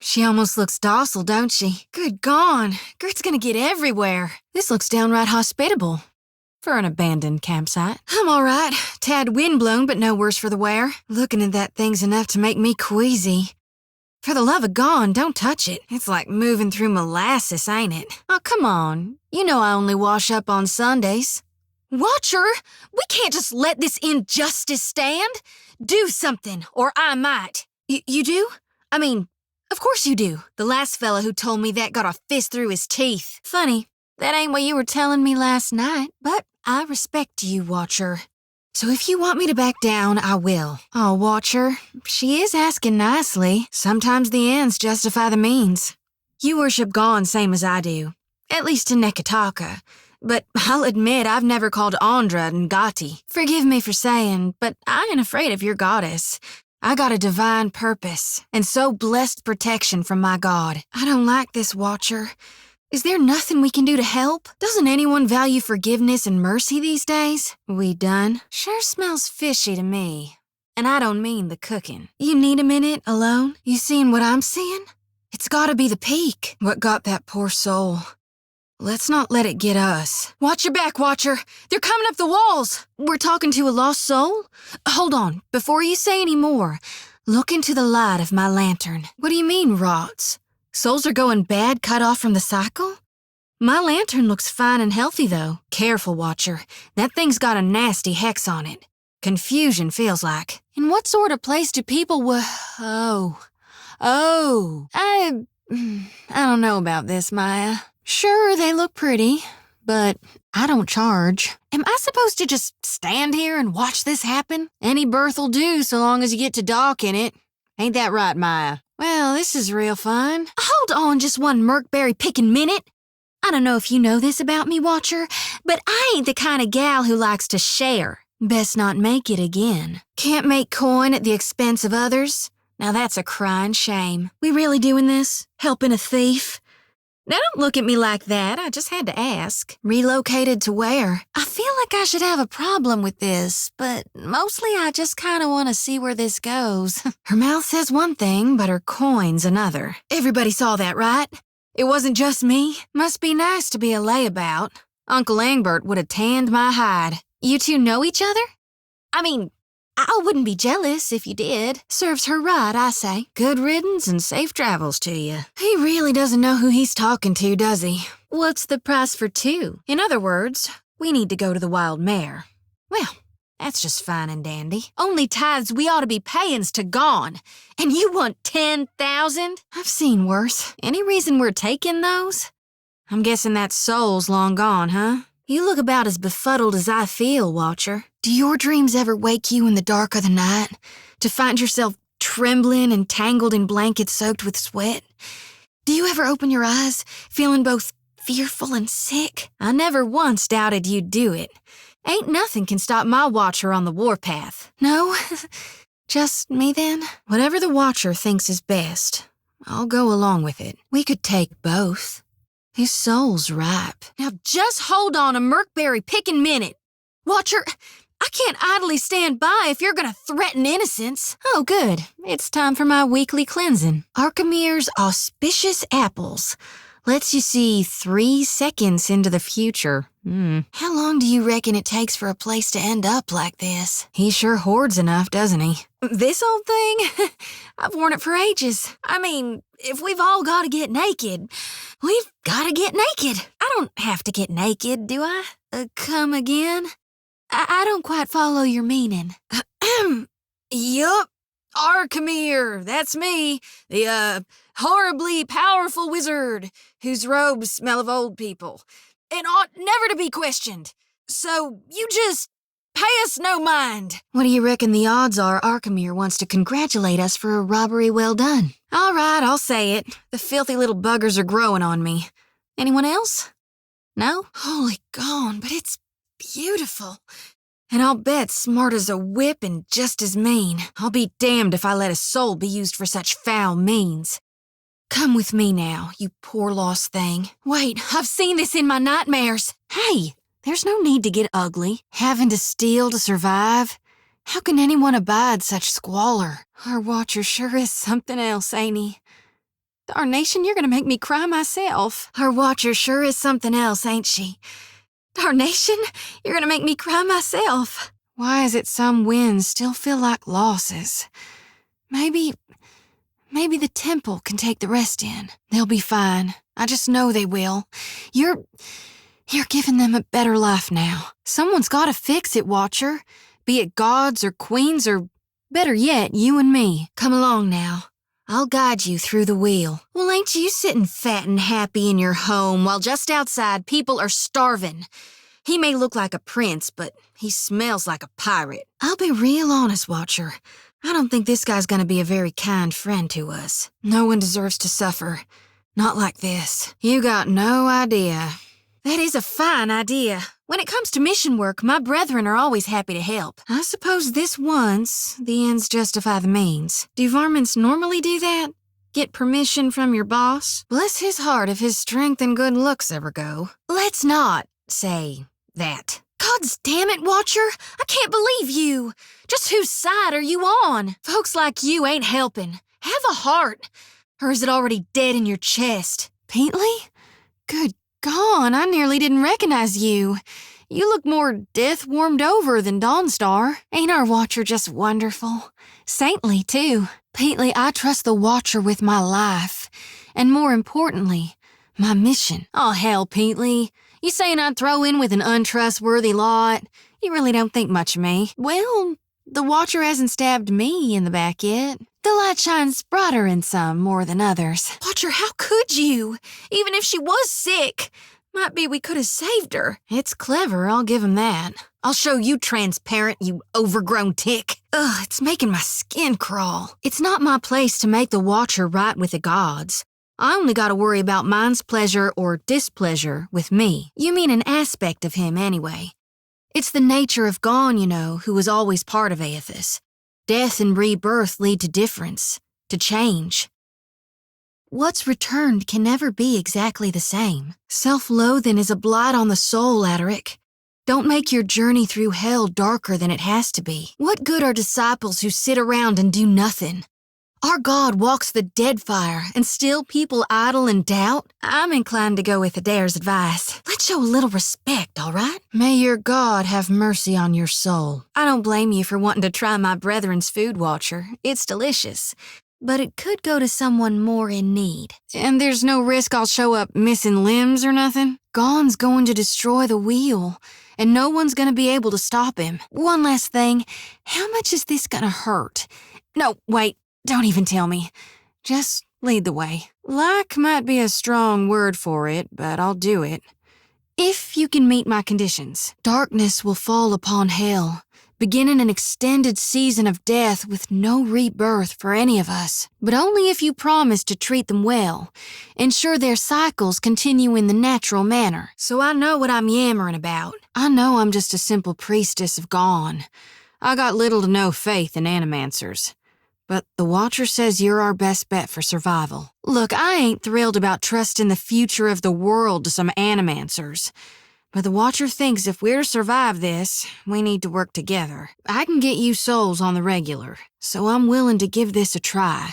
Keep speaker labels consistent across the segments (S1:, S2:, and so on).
S1: She almost looks docile, don't she? Good gone. Gert's gonna get everywhere. This looks downright hospitable for an abandoned campsite. I'm all right. Tad windblown, but no worse for the wear. Looking at that thing's enough to make me queasy. For the love of God, don't touch it. It's like moving through molasses, ain't it? Oh, come on. You know I only wash up on Sundays. Watcher, we can't just let this injustice stand. Do something, or I might. You do? I mean, of course you do. The last fella who told me that got a fist through his teeth. Funny, that ain't what you were telling me last night, but I respect you, Watcher. So if you want me to back down, I will. Oh, Watcher, she is asking nicely. Sometimes the ends justify the means. You worship God same as I do, at least in Nekataka. But I'll admit I've never called Andra Ngati. Forgive me for saying, but I ain't afraid of your goddess. I got a divine purpose, and so blessed protection from my God. I don't like this, Watcher. Is there nothing we can do to help? Doesn't anyone value forgiveness and mercy these days? We done? Sure smells fishy to me. And I don't mean the cooking. You need a minute alone? You seeing what I'm seeing? It's gotta be the peak. What got that poor soul? Let's not let it get us. Watch your back, Watcher. They're coming up the walls. We're talking to a lost soul? Hold on. Before you say any more, look into the light of my lantern. What do you mean, rots? Souls are going bad cut off from the cycle? My lantern looks fine and healthy, though. Careful, Watcher. That thing's got a nasty hex on it. Confusion feels like. In what sort of place do people I don't know about this, Maya. Sure, they look pretty, but I don't charge. Am I supposed to just stand here and watch this happen? Any berth'll do so long as you get to dock in it. Ain't that right, Maya? Well, this is real fun. Hold on just one Merkberry picking minute. I don't know if you know this about me, Watcher, but I ain't the kind of gal who likes to share. Best not make it again. Can't make coin at the expense of others? Now that's a crying shame. We really doing this? Helping a thief? Now don't look at me like that, I just had to ask. Relocated to where? I feel like I should have a problem with this, but mostly I just kinda wanna see where this goes. Her mouth says one thing, but her coin's another. Everybody saw that, right? It wasn't just me. Must be nice to be a layabout. Uncle Engbert would have tanned my hide. You two know each other? I mean, I wouldn't be jealous if you did. Serves her right, I say. Good riddance and safe travels to you. He really doesn't know who he's talking to, does he? What's the price for two? In other words, we need to go to the Wild Mare. Well, that's just fine and dandy. Only tithes we ought to be paying's to gone. And you want 10,000? I've seen worse. Any reason we're taking those? I'm guessing that soul's long gone, huh? You look about as befuddled as I feel, Watcher. Do your dreams ever wake you in the dark of the night to find yourself trembling and tangled in blankets soaked with sweat? Do you ever open your eyes feeling both fearful and sick? I never once doubted you'd do it. Ain't nothing can stop my Watcher on the warpath. No? Just me then? Whatever the Watcher thinks is best, I'll go along with it. We could take both. His soul's ripe. Now just hold on a Merkberry picking minute. Watcher, I can't idly stand by if you're gonna threaten innocence. Oh, good. It's time for my weekly cleansing. Archimere's Auspicious Apples lets you see 3 seconds into the future. How long do you reckon it takes for a place to end up like this? He sure hoards enough, doesn't he? This old thing? I've worn it for ages. I mean, if we've all got to get naked, we've got to get naked. I don't have to get naked, do I? Come again? I don't quite follow your meaning. Yup. Archimere, that's me. The, horribly powerful wizard whose robes smell of old people and ought never to be questioned. So you just pay us no mind. What do you reckon the odds are Archimere wants to congratulate us for a robbery well done? All right, I'll say it. The filthy little buggers are growing on me. Anyone else? No? Holy gone, but it's beautiful. And I'll bet smart as a whip and just as mean. I'll be damned if I let a soul be used for such foul means. Come with me now, you poor lost thing. Wait, I've seen this in my nightmares. Hey, there's no need to get ugly. Having to steal to survive? How can anyone abide such squalor? Our Watcher sure is something else, ain't he? Darnation, you're gonna make me cry myself. Our Watcher sure is something else, ain't she? Darnation, you're gonna make me cry myself. Why is it some wins still feel like losses? Maybe the temple can take the rest in. They'll be fine. I just know they will. You're giving them a better life now. Someone's gotta fix it, Watcher. Be it gods or queens or, better yet, you and me. Come along now. I'll guide you through the wheel. Well, ain't you sitting fat and happy in your home while just outside people are starving? He may look like a prince, but he smells like a pirate. I'll be real honest, Watcher. I don't think this guy's gonna be a very kind friend to us. No one deserves to suffer. Not like this. You got no idea. That is a fine idea. When it comes to mission work, my brethren are always happy to help. I suppose this once, the ends justify the means. Do varmints normally do that? Get permission from your boss? Bless his heart if his strength and good looks ever go. Let's not say that. Gods damn it, Watcher! I can't believe you! Just whose side are you on? Folks like you ain't helping. Have a heart. Or is it already dead in your chest? Peatley? Good gone, I nearly didn't recognize you. You look more death-warmed over than Dawnstar. Ain't our Watcher just wonderful? Saintly, too. Peatley, I trust the Watcher with my life. And more importantly, my mission. Oh, hell, Peatley. You saying I'd throw in with an untrustworthy lot? You really don't think much of me. Well, the Watcher hasn't stabbed me in the back yet. The light shines brighter in some more than others. Watcher, how could you? Even if she was sick. Might be we could have saved her. It's clever, I'll give him that. I'll show you transparent, you overgrown tick. Ugh, it's making my skin crawl. It's not my place to make the Watcher right with the gods. I only gotta worry about mine's pleasure or displeasure with me. You mean an aspect of him, anyway. It's the nature of Gon, you know, who was always part of Aethys. Death and rebirth lead to difference, to change. What's returned can never be exactly the same. Self-loathing is a blight on the soul, Adaric. Don't make your journey through hell darker than it has to be. What good are disciples who sit around and do nothing? Our God walks the Deadfire, and still people idle and doubt? I'm inclined to go with Adair's advice. Let's show a little respect, all right? May your God have mercy on your soul. I don't blame you for wanting to try my brethren's food, Watcher. It's delicious. But it could go to someone more in need. And there's no risk I'll show up missing limbs or nothing? Gon's going to destroy the wheel, and no one's gonna be able to stop him. One last thing, how much is this gonna hurt? No, wait. Don't even tell me. Just lead the way. Like might be a strong word for it, but I'll do it. If you can meet my conditions, darkness will fall upon hell, beginning an extended season of death with no rebirth for any of us. But only if you promise to treat them well, ensure their cycles continue in the natural manner. So I know what I'm yammering about. I know I'm just a simple priestess of Gon. I got little to no faith in animancers. But the Watcher says you're our best bet for survival. Look, I ain't thrilled about trusting the future of the world to some animancers. But the Watcher thinks if we're to survive this, we need to work together. I can get you souls on the regular, so I'm willing to give this a try.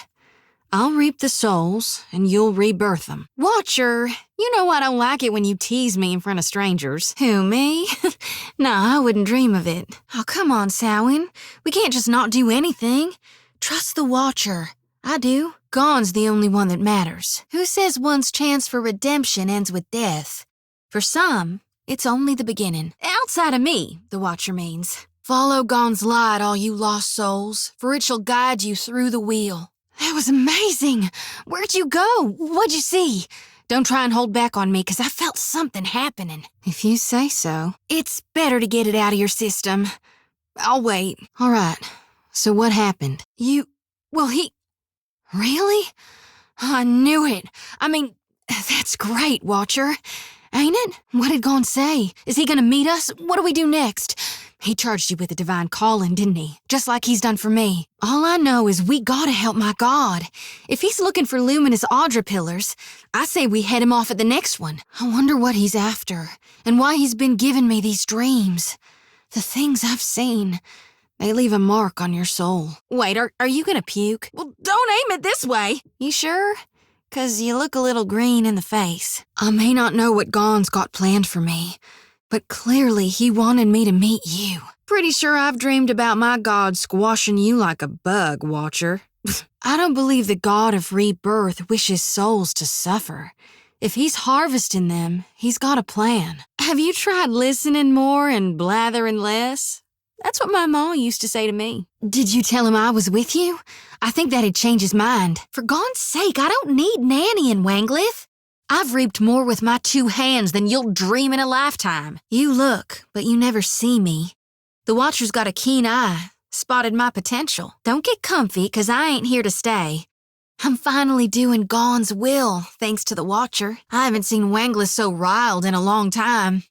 S1: I'll reap the souls, and you'll rebirth them. Watcher, you know I don't like it when you tease me in front of strangers. Who, me? Nah, I wouldn't dream of it. Oh, come on, Samhain. We can't just not do anything. Trust the Watcher. I do. Gon's the only one that matters. Who says one's chance for redemption ends with death? For some, it's only the beginning. Outside of me, the Watcher means. Follow Gon's light, all you lost souls, for it shall guide you through the wheel. That was amazing. Where'd you go? What'd you see? Don't try and hold back on me, 'cause I felt something happening. If you say so. It's better to get it out of your system. I'll wait. All right. So what happened? Really? I knew it. I mean, that's great, Watcher. Ain't it? What did Gon say? Is he gonna meet us? What do we do next? He charged you with a divine calling, didn't he? Just like he's done for me. All I know is we gotta help my God. If he's looking for luminous Audra pillars, I say we head him off at the next one. I wonder what he's after, and why he's been giving me these dreams. The things I've seen... They leave a mark on your soul. Wait, are you gonna puke? Well, don't aim it this way. You sure? 'cause you look a little green in the face. I may not know what Gon's got planned for me, but clearly he wanted me to meet you. Pretty sure I've dreamed about my god squashing you like a bug, Watcher. I don't believe the god of rebirth wishes souls to suffer. If he's harvesting them, he's got a plan. Have you tried listening more and blathering less? That's what my ma used to say to me. Did you tell him I was with you? I think that'd change his mind. For God's sake, I don't need Nanny in Wanglith. I've reaped more with my 2 hands than you'll dream in a lifetime. You look, but you never see me. The Watcher's got a keen eye, spotted my potential. Don't get comfy, 'cause I ain't here to stay. I'm finally doing Gon's will, thanks to the Watcher. I haven't seen Wanglith so riled in a long time.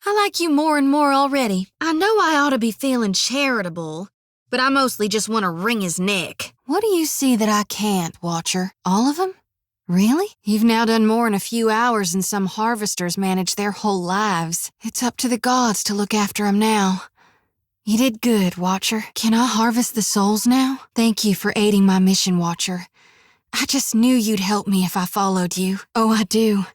S1: I like you more and more already. I know I ought to be feeling charitable, but I mostly just want to wring his neck. What do you see that I can't, Watcher? All of them? Really? You've now done more in a few hours than some harvesters manage their whole lives. It's up to the gods to look after 'em now. You did good, Watcher. Can I harvest the souls now? Thank you for aiding my mission, Watcher. I just knew you'd help me if I followed you. Oh, I do.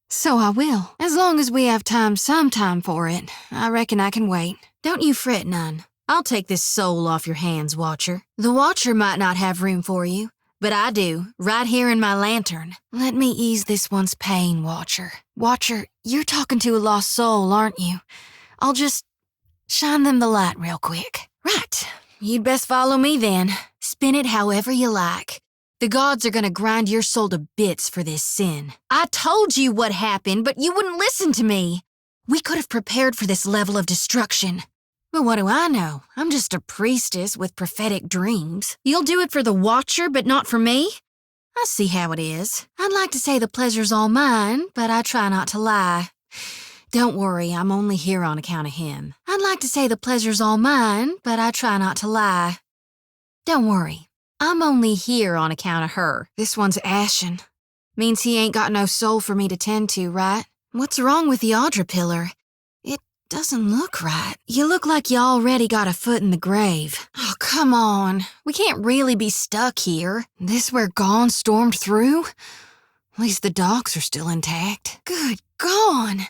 S1: So I will. As long as we have some time for it, I reckon I can wait. Don't you fret none. I'll take this soul off your hands, Watcher. The Watcher might not have room for you, but I do, right here in my lantern. Let me ease this one's pain, Watcher. Watcher, you're talking to a lost soul, aren't you? I'll just shine them the light real quick. Right. You'd best follow me then. Spin it however you like. The gods are gonna grind your soul to bits for this sin. I told you what happened, but you wouldn't listen to me. We could have prepared for this level of destruction. But what do I know? I'm just a priestess with prophetic dreams. You'll do it for the Watcher, but not for me? I see how it is. I'd like to say the pleasure's all mine, but I try not to lie. Don't worry, I'm only here on account of him. I'd like to say the pleasure's all mine, but I try not to lie. Don't worry. I'm only here on account of her. This one's ashen. Means he ain't got no soul for me to tend to, right? What's wrong with the Audra pillar? It doesn't look right. You look like you already got a foot in the grave. Oh, come on. We can't really be stuck here. This where Gon stormed through? At least the docks are still intact. Good Gon!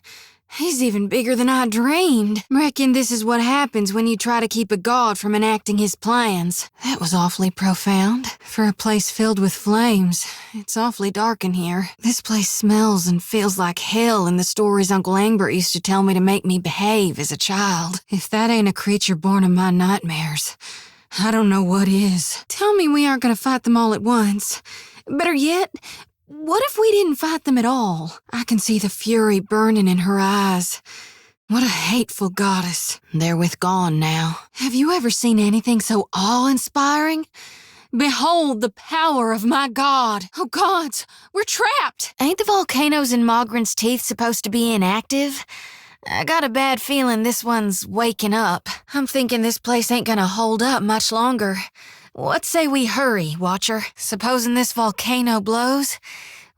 S1: He's even bigger than I dreamed. Reckon this is what happens when you try to keep a god from enacting his plans. That was awfully profound. For a place filled with flames, it's awfully dark in here. This place smells and feels like hell in the stories Uncle Angbert used to tell me to make me behave as a child. If that ain't a creature born of my nightmares, I don't know what is. Tell me we aren't gonna fight them all at once. Better yet, what if we didn't fight them at all? I can see the fury burning in her eyes. What a hateful goddess. They're with Gon now. Have you ever seen anything so awe-inspiring? Behold the power of my god. Oh gods, we're trapped. Ain't the volcanoes in Mogren's Teeth supposed to be inactive? I got a bad feeling this one's waking up. I'm thinking this place ain't gonna hold up much longer. What say we hurry, Watcher? Supposing this volcano blows?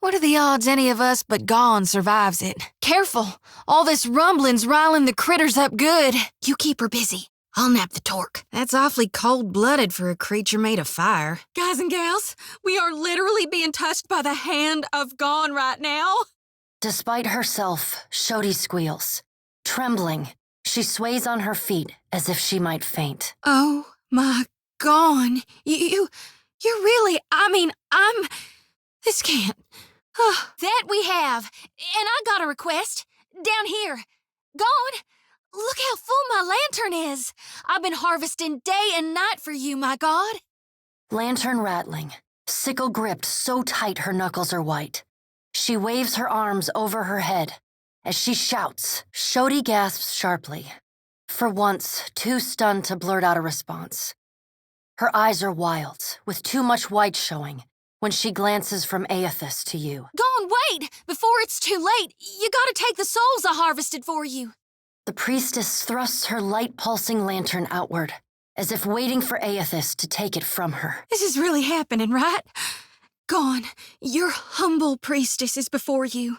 S1: What are the odds any of us but Gon survives it? Careful! All this rumbling's riling the critters up good. You keep her busy. I'll nap the torque. That's awfully cold-blooded for a creature made of fire. Guys and gals, we are literally being touched by the hand of Gon right now.
S2: Despite herself, Xoti squeals. Trembling, she sways on her feet as if she might faint.
S1: Oh my Gon, you're really, this can't. That we have, and I got a request. Down here. Gon, look how full my lantern is. I've been harvesting day and night for you, my god.
S2: Lantern rattling, sickle gripped so tight her knuckles are white. She waves her arms over her head. As she shouts, Xoti gasps sharply, for once too stunned to blurt out a response. Her eyes are wild, with too much white showing, when she glances from Aethys to you.
S1: Gon, wait! Before it's too late, you gotta take the souls I harvested for you.
S2: The priestess thrusts her light-pulsing lantern outward, as if waiting for Aethys to take it from her.
S1: This is really happening, right? Gon, your humble priestess is before you.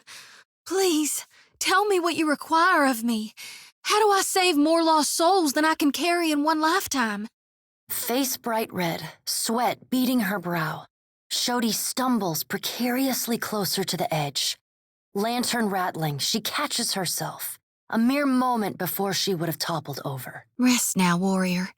S1: Please, tell me what you require of me. How do I save more lost souls than I can carry in one lifetime?
S2: Face bright red, sweat beading her brow, Xoti stumbles precariously closer to the edge. Lantern rattling, she catches herself, a mere moment before she would have toppled over.
S1: Rest now, warrior.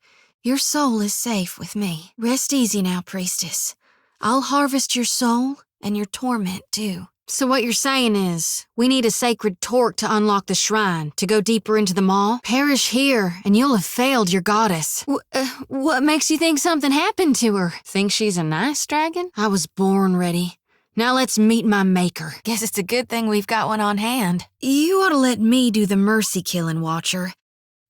S1: Your soul is safe with me. Rest easy now, priestess. I'll harvest your soul and your torment, too. So what you're saying is, we need a sacred torque to unlock the shrine, to go deeper into the maw? Perish here, and you'll have failed your goddess. What makes you think something happened to her? Think she's a nice dragon? I was born ready. Now let's meet my maker. Guess it's a good thing we've got one on hand. You ought to let me do the mercy-killing, Watcher.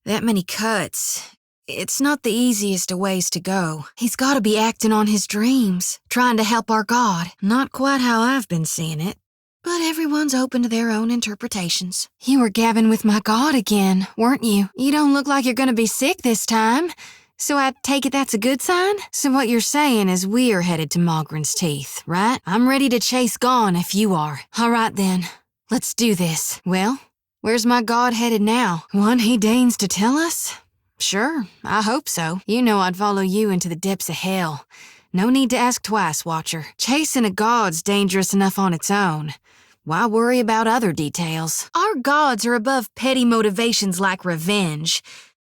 S1: That many cuts. It's not the easiest of ways to go. He's gotta be acting on his dreams, trying to help our god. Not quite how I've been seeing it. But everyone's open to their own interpretations. You were gabbing with my god again, weren't you? You don't look like you're gonna be sick this time. So I take it that's a good sign? So what you're saying is we're headed to Mogren's teeth, right? I'm ready to chase Gone if you are. All right then, let's do this. Well, where's my god headed now? One he deigns to tell us? Sure, I hope so. You know I'd follow you into the depths of hell. No need to ask twice, Watcher. Chasing a god's dangerous enough on its own. Why worry about other details? Our gods are above petty motivations like revenge.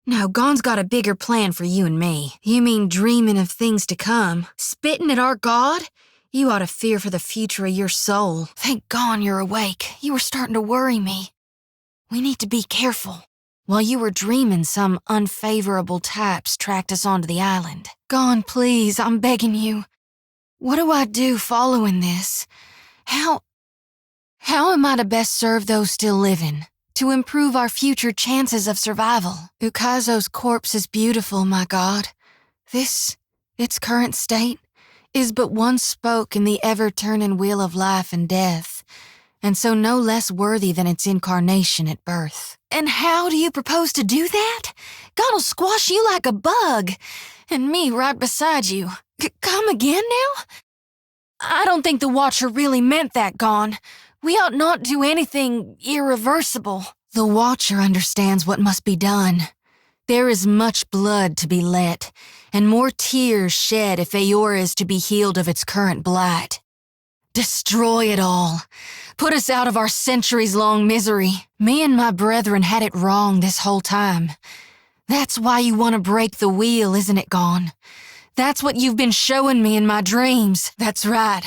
S1: No, Gone's got a bigger plan for you and me. You mean dreaming of things to come? Spitting at our god? You ought to fear for the future of your soul. Thank Gone you're awake. You were starting to worry me. We need to be careful. While you were dreaming, some unfavorable types tracked us onto the island. Gone, please, I'm begging you. What do I do following this? How am I to best serve those still living? To improve our future chances of survival? Ukazo's corpse is beautiful, my god. Its current state, is but one spoke in the ever-turning wheel of life and death, and so no less worthy than its incarnation at birth. And how do you propose to do that? God'll squash you like a bug, and me right beside you. Come again now? I don't think the Watcher really meant that, Gone. We ought not do anything irreversible. The Watcher understands what must be done. There is much blood to be let, and more tears shed if Aora is to be healed of its current blight. Destroy it all. Put us out of our centuries-long misery. Me and my brethren had it wrong this whole time. That's why you want to break the wheel, isn't it, Gone? That's what you've been showing me in my dreams. That's right.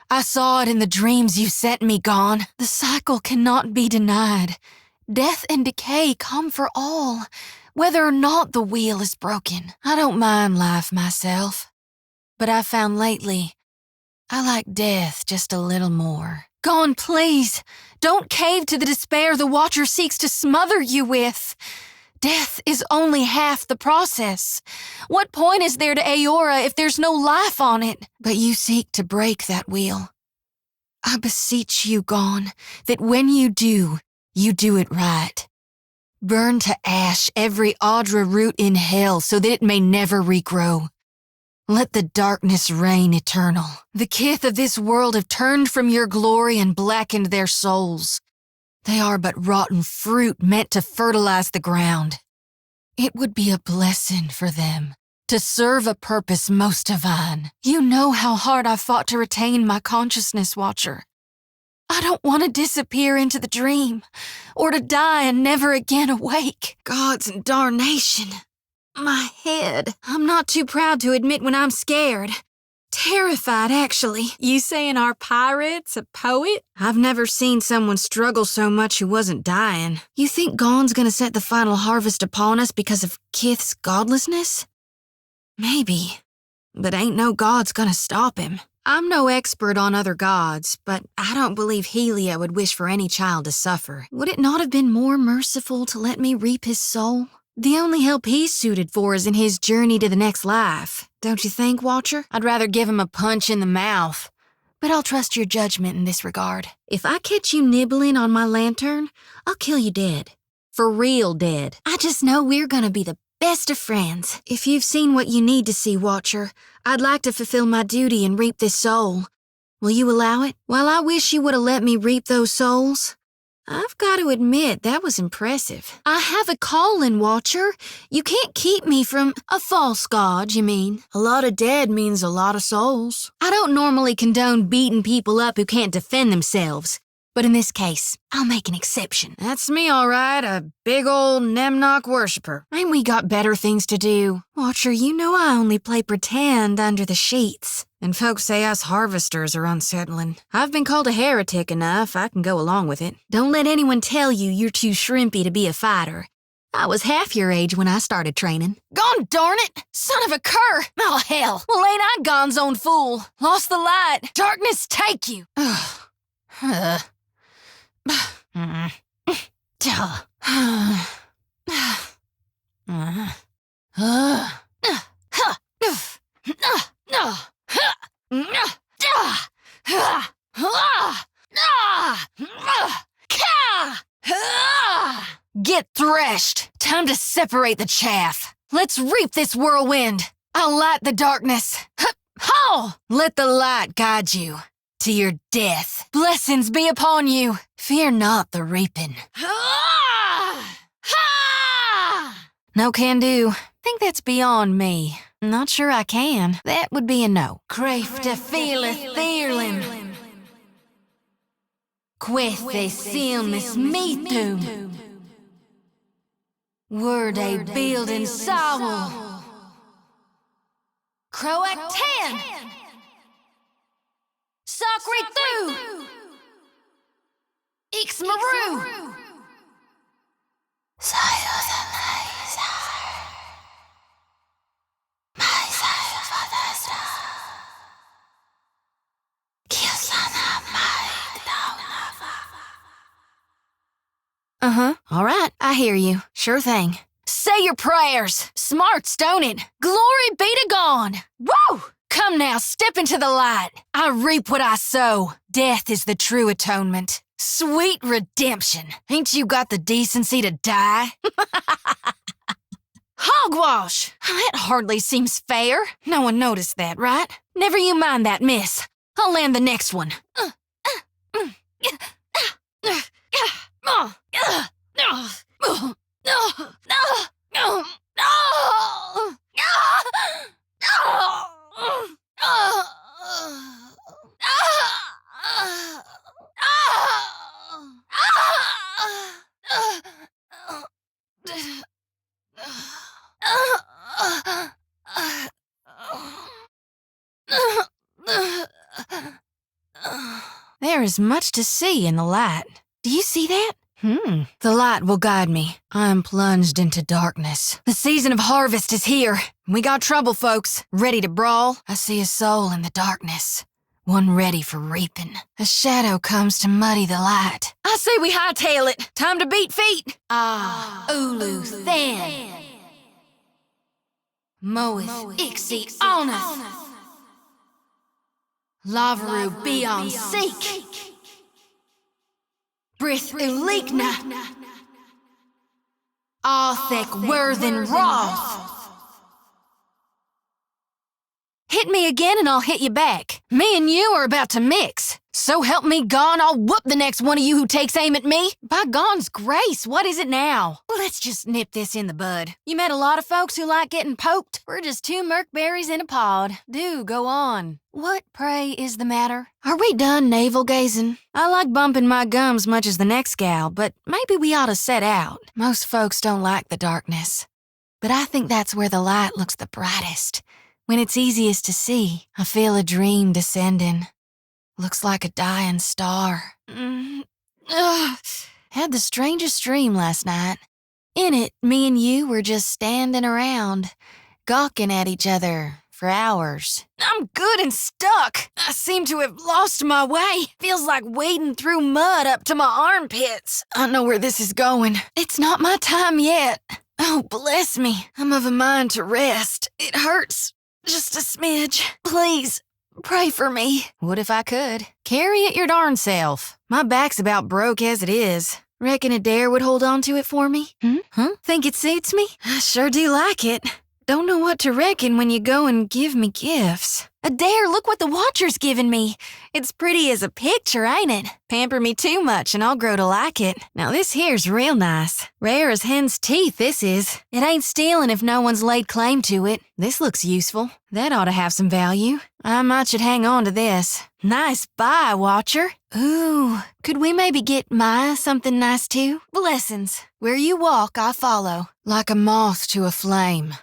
S1: I saw it in the dreams you sent me, Gone. The cycle cannot be denied. Death and decay come for all, whether or not the wheel is broken. I don't mind life myself, but I've found lately I like death just a little more. Gone, please. Don't cave to the despair the Watcher seeks to smother you with. Death is only half the process. What point is there to Aora if there's no life on it? But you seek to break that wheel. I beseech you, Gone, that when you do it right. Burn to ash every Audra root in hell so that it may never regrow. Let the darkness reign eternal. The kith of this world have turned from your glory and blackened their souls. They are but rotten fruit meant to fertilize the ground. It would be a blessing for them to serve a purpose most divine. You know how hard I fought to retain my consciousness, Watcher. I don't want to disappear into the dream, or to die and never again awake. Gods and darnation. My head. I'm not too proud to admit when I'm scared. Terrified, actually. You saying our pirate's a poet? I've never seen someone struggle so much who wasn't dying. You think Gone's gonna set the final harvest upon us because of Kith's godlessness? Maybe. But ain't no god's gonna stop him. I'm no expert on other gods, but I don't believe Helia would wish for any child to suffer. Would it not have been more merciful to let me reap his soul? The only help he's suited for is in his journey to the next life. Don't you think, Watcher? I'd rather give him a punch in the mouth. But I'll trust your judgment in this regard. If I catch you nibbling on my lantern, I'll kill you dead. For real dead. I just know we're gonna be the best of friends. If you've seen what you need to see, Watcher, I'd like to fulfill my duty and reap this soul. Will you allow it? While I wish you would have let me reap those souls, I've got to admit, that was impressive. I have a calling, Watcher. You can't keep me from a false god, you mean. A lot of dead means a lot of souls. I don't normally condone beating people up who can't defend themselves. But in this case, I'll make an exception. That's me, all right, a big old Nemnock worshiper. Ain't we got better things to do? Watcher, you know I only play pretend under the sheets. And folks say us harvesters are unsettling. I've been called a heretic enough, I can go along with it. Don't let anyone tell you you're too shrimpy to be a fighter. I was half your age when I started training. Gone darn it! Son of a cur! Oh, hell! Well, ain't I Gone's own fool? Lost the light. Darkness take you! Ugh. Get threshed. Time to separate the chaff. Let's reap this whirlwind. I'll light the darkness. Ho! Let the light guide you to your death. Blessings be upon you. Fear not the reaping. No can do. Think that's beyond me. Not sure I can. That would be a no. Crafte feeleth theerlim. Quethe silmis metum. Word a building soul. Croactan. Sacre thu. Ix maru. Uh-huh. All right, I hear you. Sure thing. Say your prayers. Smarts, don't it? Glory be to God. Woo! Come now, step into the light. I reap what I sow. Death is the true atonement. Sweet redemption. Ain't you got the decency to die? Hogwash! That hardly seems fair. No one noticed that, right? Never you mind that, miss. I'll land the next one. There is much to see in the light. Do you see that? The light will guide me. I am plunged into darkness. The season of harvest is here. We got trouble, folks. Ready to brawl? I see a soul in the darkness. One ready for reaping. A shadow comes to muddy the light. I say we hightail it. Time to beat feet. Ulu Than. Moeth Ixi Onath. Lavaru Beyond Seek. Brith Ulikna. Arthek Worthen Roth. Hit me again and I'll hit you back. Me and you are about to mix. So help me God, I'll whoop the next one of you who takes aim at me. By God's grace, what is it now? Let's just nip this in the bud. You met a lot of folks who like getting poked. We're just two merkberries in a pod. Do go on. What, pray, is the matter? Are we done navel-gazing? I like bumping my gums much as the next gal, but maybe we ought to set out. Most folks don't like the darkness. But I think that's where the light looks the brightest. When it's easiest to see, I feel a dream descending. Looks like a dying star. Had the strangest dream last night. In it, me and you were just standing around, gawking at each other for hours. I'm good and stuck. I seem to have lost my way. Feels like wading through mud up to my armpits. I know where this is going. It's not my time yet. Oh, bless me. I'm of a mind to rest. It hurts. Just a smidge. Please, pray for me. What if I could? Carry it your darn self. My back's about broke as it is. Reckon a dare would hold on to it for me? Huh? Think it suits me? I sure do like it. Don't know what to reckon when you go and give me gifts. Adair, look what the Watcher's given me. It's pretty as a picture, ain't it? Pamper me too much and I'll grow to like it. Now this here's real nice. Rare as hen's teeth, this is. It ain't stealing if no one's laid claim to it. This looks useful. That ought to have some value. I might should hang on to this. Nice buy, Watcher. Ooh, could we maybe get Maya something nice too? Blessings. Where you walk, I follow. Like a moth to a flame.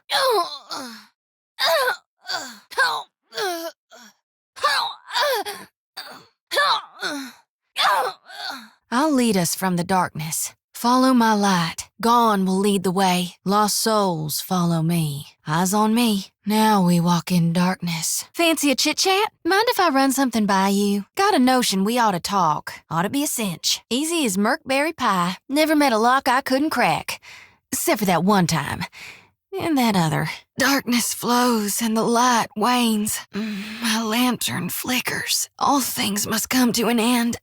S1: I'll lead us from the darkness. Follow my light. Gone will lead the way. Lost souls follow me. Eyes on me. Now we walk in darkness. Fancy a chit-chat? Mind if I run something by you? Got a notion we ought to talk. Ought to be a cinch. Easy as Merkberry pie. Never met a lock I couldn't crack. Except for that one time. And that other. Darkness flows and the light wanes. My lantern flickers. All things must come to an end.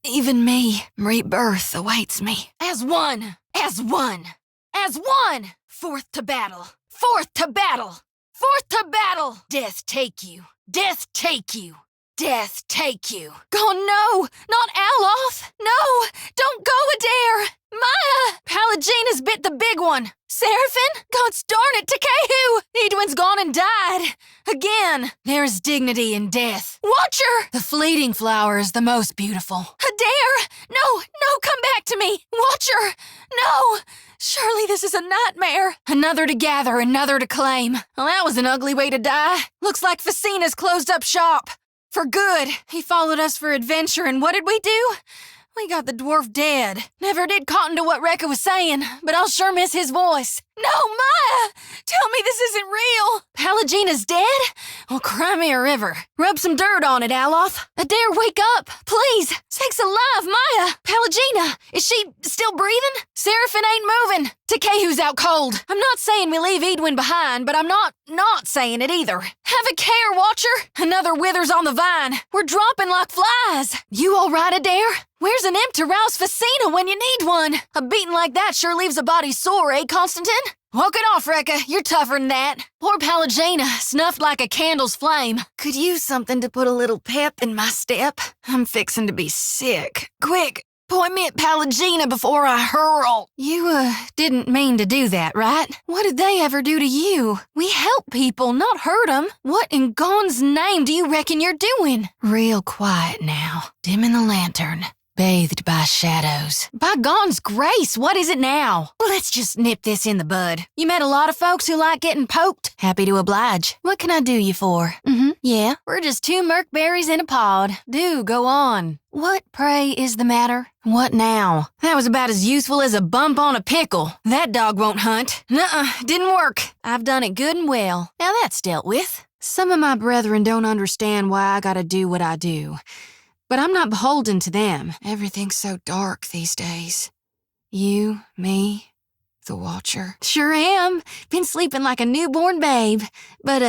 S1: Even me. Rebirth awaits me. As one! As one! As one! Forth to battle! Forth to battle! Forth to battle! Death take you! Death take you! Death take you! Oh no! Not Aloth! No! Don't go, Adair! Maya! Pallegina's bit the big one! Seraphim? God's darn it, Tekehu! Edwin's gone and died! Again! There's dignity in death. Watcher! The fleeting flower is the most beautiful. Adair! No! No, come back to me! Watcher! No! Surely this is a nightmare. Another to gather, another to claim. Well, that was an ugly way to die. Looks like Facina's closed up shop. For good. He followed us for adventure, and what did we do? We got the dwarf dead. Never did cotton to what Rekka was saying, but I'll sure miss his voice. No, Maya! Tell me this isn't real! Pallegina's dead? Well, cry me a river. Rub some dirt on it, Aloth. Adair, wake up! Please! Sakes alive, Maya! Pallegina! Is she still breathing? Seraphim ain't moving. Tekehu's out cold. I'm not saying we leave Edwin behind, but I'm not saying it either. Have a care, Watcher! Another withers on the vine. We're dropping like flies. You all right, Adair? Where's an imp to rouse Facina when you need one? A beating like that sure leaves a body sore, eh, Constantine? Walk it off, Rekka. You're tougher than that. Poor Pallegina, snuffed like a candle's flame. Could use something to put a little pep in my step. I'm fixin' to be sick. Quick, point me at Pallegina before I hurl. You, didn't mean to do that, right? What did they ever do to you? We help people, not hurt 'em. What in Gon's name do you reckon you're doing? Real quiet now. Dimming the lantern. Bathed by shadows. By Gon's grace, what is it now? Let's just nip this in the bud. You met a lot of folks who like getting poked. Happy to oblige. What can I do you for? Yeah. We're just two Merkberries in a pod. Do go on. What, pray, is the matter? What now? That was about as useful as a bump on a pickle. That dog won't hunt. Nuh-uh, didn't work. I've done it good and well. Now that's dealt with. Some of my brethren don't understand why I gotta do what I do. But I'm not beholden to them. Everything's so dark these days. You, me, the Watcher. Sure am. Been sleeping like a newborn babe. But,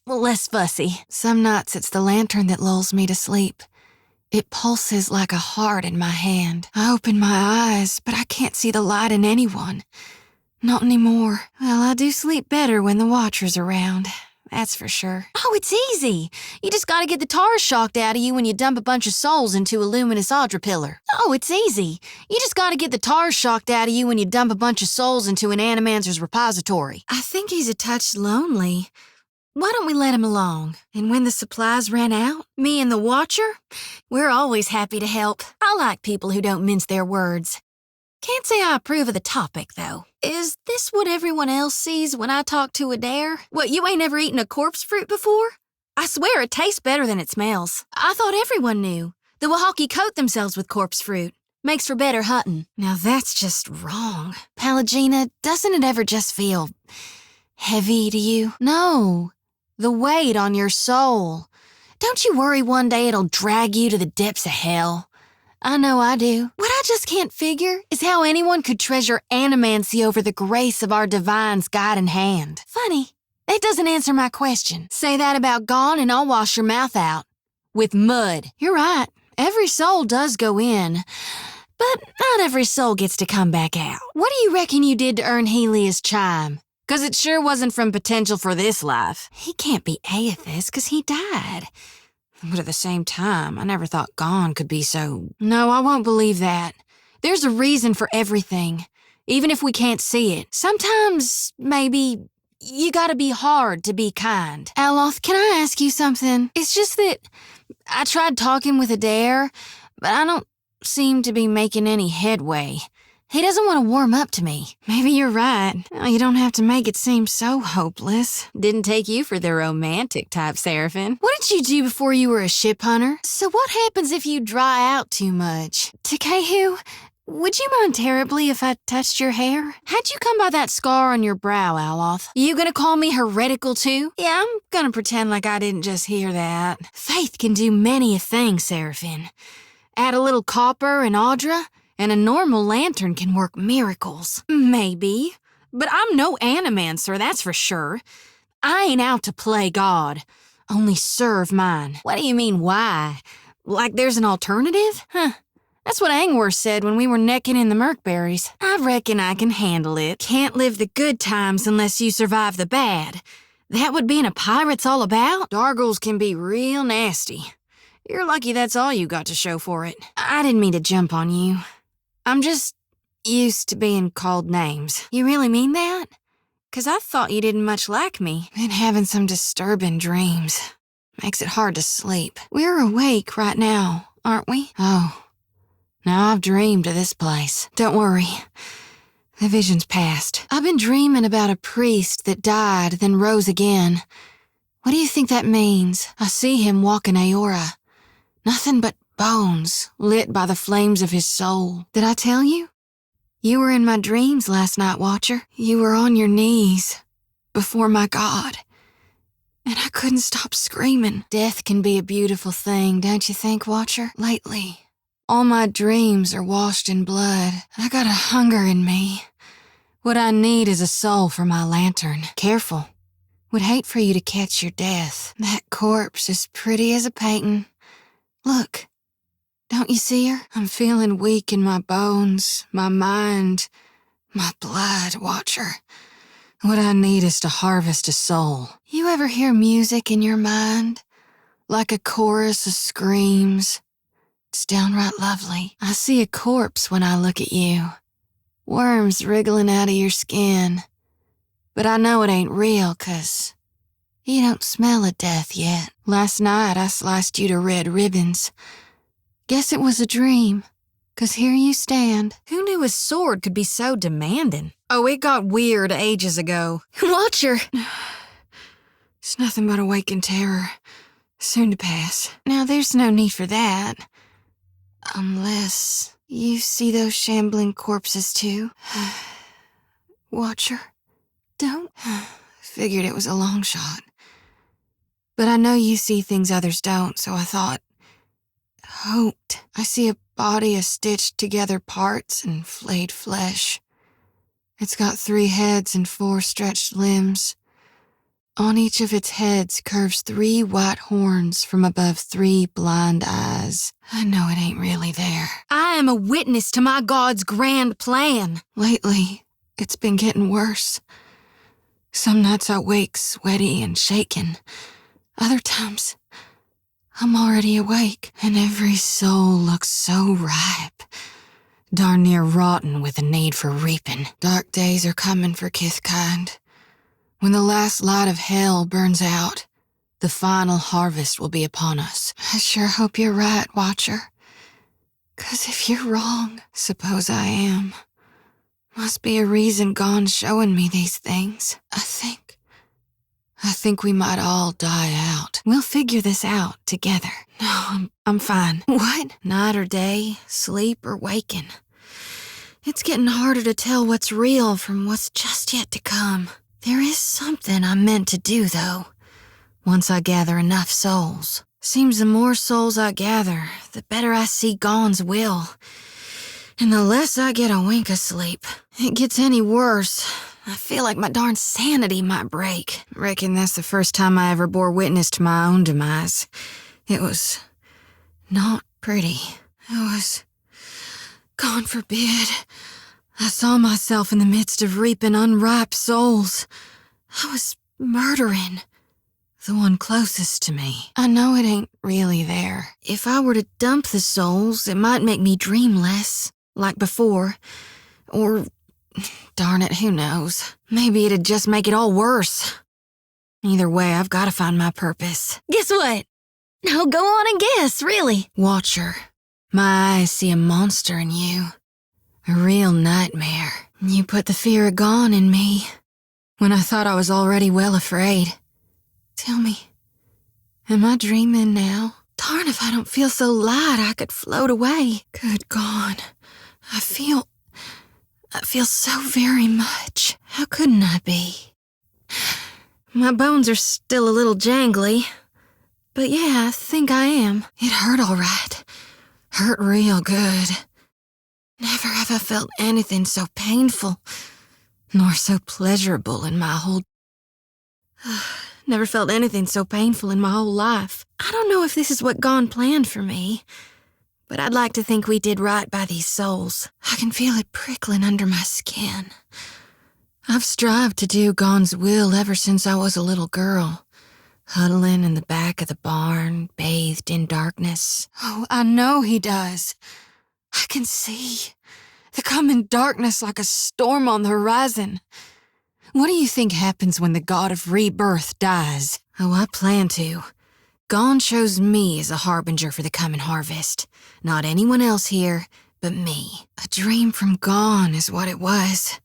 S1: less fussy. Some nights it's the lantern that lulls me to sleep. It pulses like a heart in my hand. I open my eyes, but I can't see the light in anyone. Not anymore. Well, I do sleep better when the Watcher's around. That's for sure. Oh, it's easy. You just gotta get the tars shocked out of you when you dump a bunch of souls into a luminous Audra pillar. Oh, it's easy. You just gotta get the tars shocked out of you when you dump a bunch of souls into an animancer's repository. I think he's a touch lonely. Why don't we let him along? And when the supplies ran out, me and the Watcher, we're always happy to help. I like people who don't mince their words. Can't say I approve of the topic, though. Is this what everyone else sees when I talk to Adair? What, you ain't ever eaten a corpse fruit before? I swear it tastes better than it smells. I thought everyone knew. The Wahaki coat themselves with corpse fruit. Makes for better hunting. Now that's just wrong. Pallegina, doesn't it ever just feel heavy to you? No. The weight on your soul. Don't you worry one day it'll drag you to the depths of hell? I know I do. What I just can't figure is how anyone could treasure animancy over the grace of our divine's guiding hand. Funny. That doesn't answer my question. Say that about Gon and I'll wash your mouth out. With mud. You're right. Every soul does go in. But not every soul gets to come back out. What do you reckon you did to earn Helia's chime? 'Cause it sure wasn't from potential for this life. He can't be Aethys 'cause he died. But at the same time, I never thought gone could be so... No, I won't believe that. There's a reason for everything, even if we can't see it. Sometimes, maybe, you gotta be hard to be kind. Aloth, can I ask you something? It's just that I tried talking with Adair, but I don't seem to be making any headway. He doesn't want to warm up to me. Maybe you're right. You don't have to make it seem so hopeless. Didn't take you for the romantic type, Seraphim. What did you do before you were a ship hunter? So what happens if you dry out too much? Takehu, would you mind terribly if I touched your hair? How'd you come by that scar on your brow, Aloth? You gonna call me heretical too? Yeah, I'm gonna pretend like I didn't just hear that. Faith can do many a thing, Seraphim. Add a little copper and Audra, and a normal lantern can work miracles. Maybe. But I'm no animancer, that's for sure. I ain't out to play God. Only serve mine. What do you mean, why? Like there's an alternative? Huh. That's what Angwer said when we were necking in the Merkberries. I reckon I can handle it. Can't live the good times unless you survive the bad. That what being a pirate's all about? Dargles can be real nasty. You're lucky that's all you got to show for it. I didn't mean to jump on you. I'm just used to being called names. You really mean that? 'Cause I thought you didn't much like me. Been having some disturbing dreams. Makes it hard to sleep. We're awake right now, aren't we? Oh, now I've dreamed of this place. Don't worry. The vision's past. I've been dreaming about a priest that died, then rose again. What do you think that means? I see him walking Aora. Nothing but bones, lit by the flames of his soul. Did I tell you? You were in my dreams last night, Watcher. You were on your knees, before my God. And I couldn't stop screaming. Death can be a beautiful thing, don't you think, Watcher? Lately, all my dreams are washed in blood. I got a hunger in me. What I need is a soul for my lantern. Careful. Would hate for you to catch your death. That corpse is pretty as a painting. Look. Don't you see her? I'm feeling weak in my bones, my mind, my blood, Watcher. What I need is to harvest a soul. You ever hear music in your mind? Like a chorus of screams? It's downright lovely. I see a corpse when I look at you. Worms wriggling out of your skin. But I know it ain't real, 'cause you don't smell of death yet. Last night I sliced you to red ribbons. Guess it was a dream, 'cause here you stand. Who knew a sword could be so demanding? Oh, it got weird ages ago. Watcher! It's nothing but a waking terror, soon to pass. Now, there's no need for that. Unless you see those shambling corpses too. Watcher, don't. Figured it was a long shot. But I know you see things others don't, so I thought, hoped. I see a body of stitched together parts and flayed flesh. It's got 3 heads and 4 stretched limbs. On each of its heads curves 3 white horns from above 3 blind eyes. I know it ain't really there. I am a witness to my God's grand plan. Lately, it's been getting worse. Some nights I wake sweaty and shaken. Other times, I'm already awake, and every soul looks so ripe. Darn near rotten with a need for reaping. Dark days are coming for Kithkind. When the last light of hell burns out, the final harvest will be upon us. I sure hope you're right, Watcher. 'Cause if you're wrong, suppose I am. Must be a reason God's showing me these things. I think we might all die out. We'll figure this out together. No, I'm fine. What? Night or day, sleep or waking. It's getting harder to tell what's real from what's just yet to come. There is something I'm meant to do, though, once I gather enough souls. Seems the more souls I gather, the better I see Gon's will, and the less I get a wink of sleep. It gets any worse, I feel like my darn sanity might break. Reckon that's the first time I ever bore witness to my own demise. It was not pretty. It was, God forbid, I saw myself in the midst of reaping unripe souls. I was murdering the one closest to me. I know it ain't really there. If I were to dump the souls, it might make me dream less, like before. Or, darn it, who knows? Maybe it'd just make it all worse. Either way, I've got to find my purpose. Guess what? No, go on and guess, really. Watcher, my eyes see a monster in you. A real nightmare. You put the fear of gone in me when I thought I was already well afraid. Tell me, am I dreaming now? Darn if I don't feel so light I could float away. Good God, I feel so very much. How couldn't I be? My bones are still a little jangly, but yeah, I think I am. It hurt all right. Hurt real good. Never have I felt anything so painful, nor so pleasurable in my whole... Never felt anything so painful in my whole life. I don't know if this is what Gone planned for me, but I'd like to think we did right by these souls. I can feel it prickling under my skin. I've strived to do Gone's will ever since I was a little girl, huddling in the back of the barn, bathed in darkness. Oh, I know he does. I can see the coming darkness like a storm on the horizon. What do you think happens when the god of rebirth dies? Oh, I plan to. Gone chose me as a harbinger for the coming harvest. Not anyone else here, but me. A dream from Gone is what it was.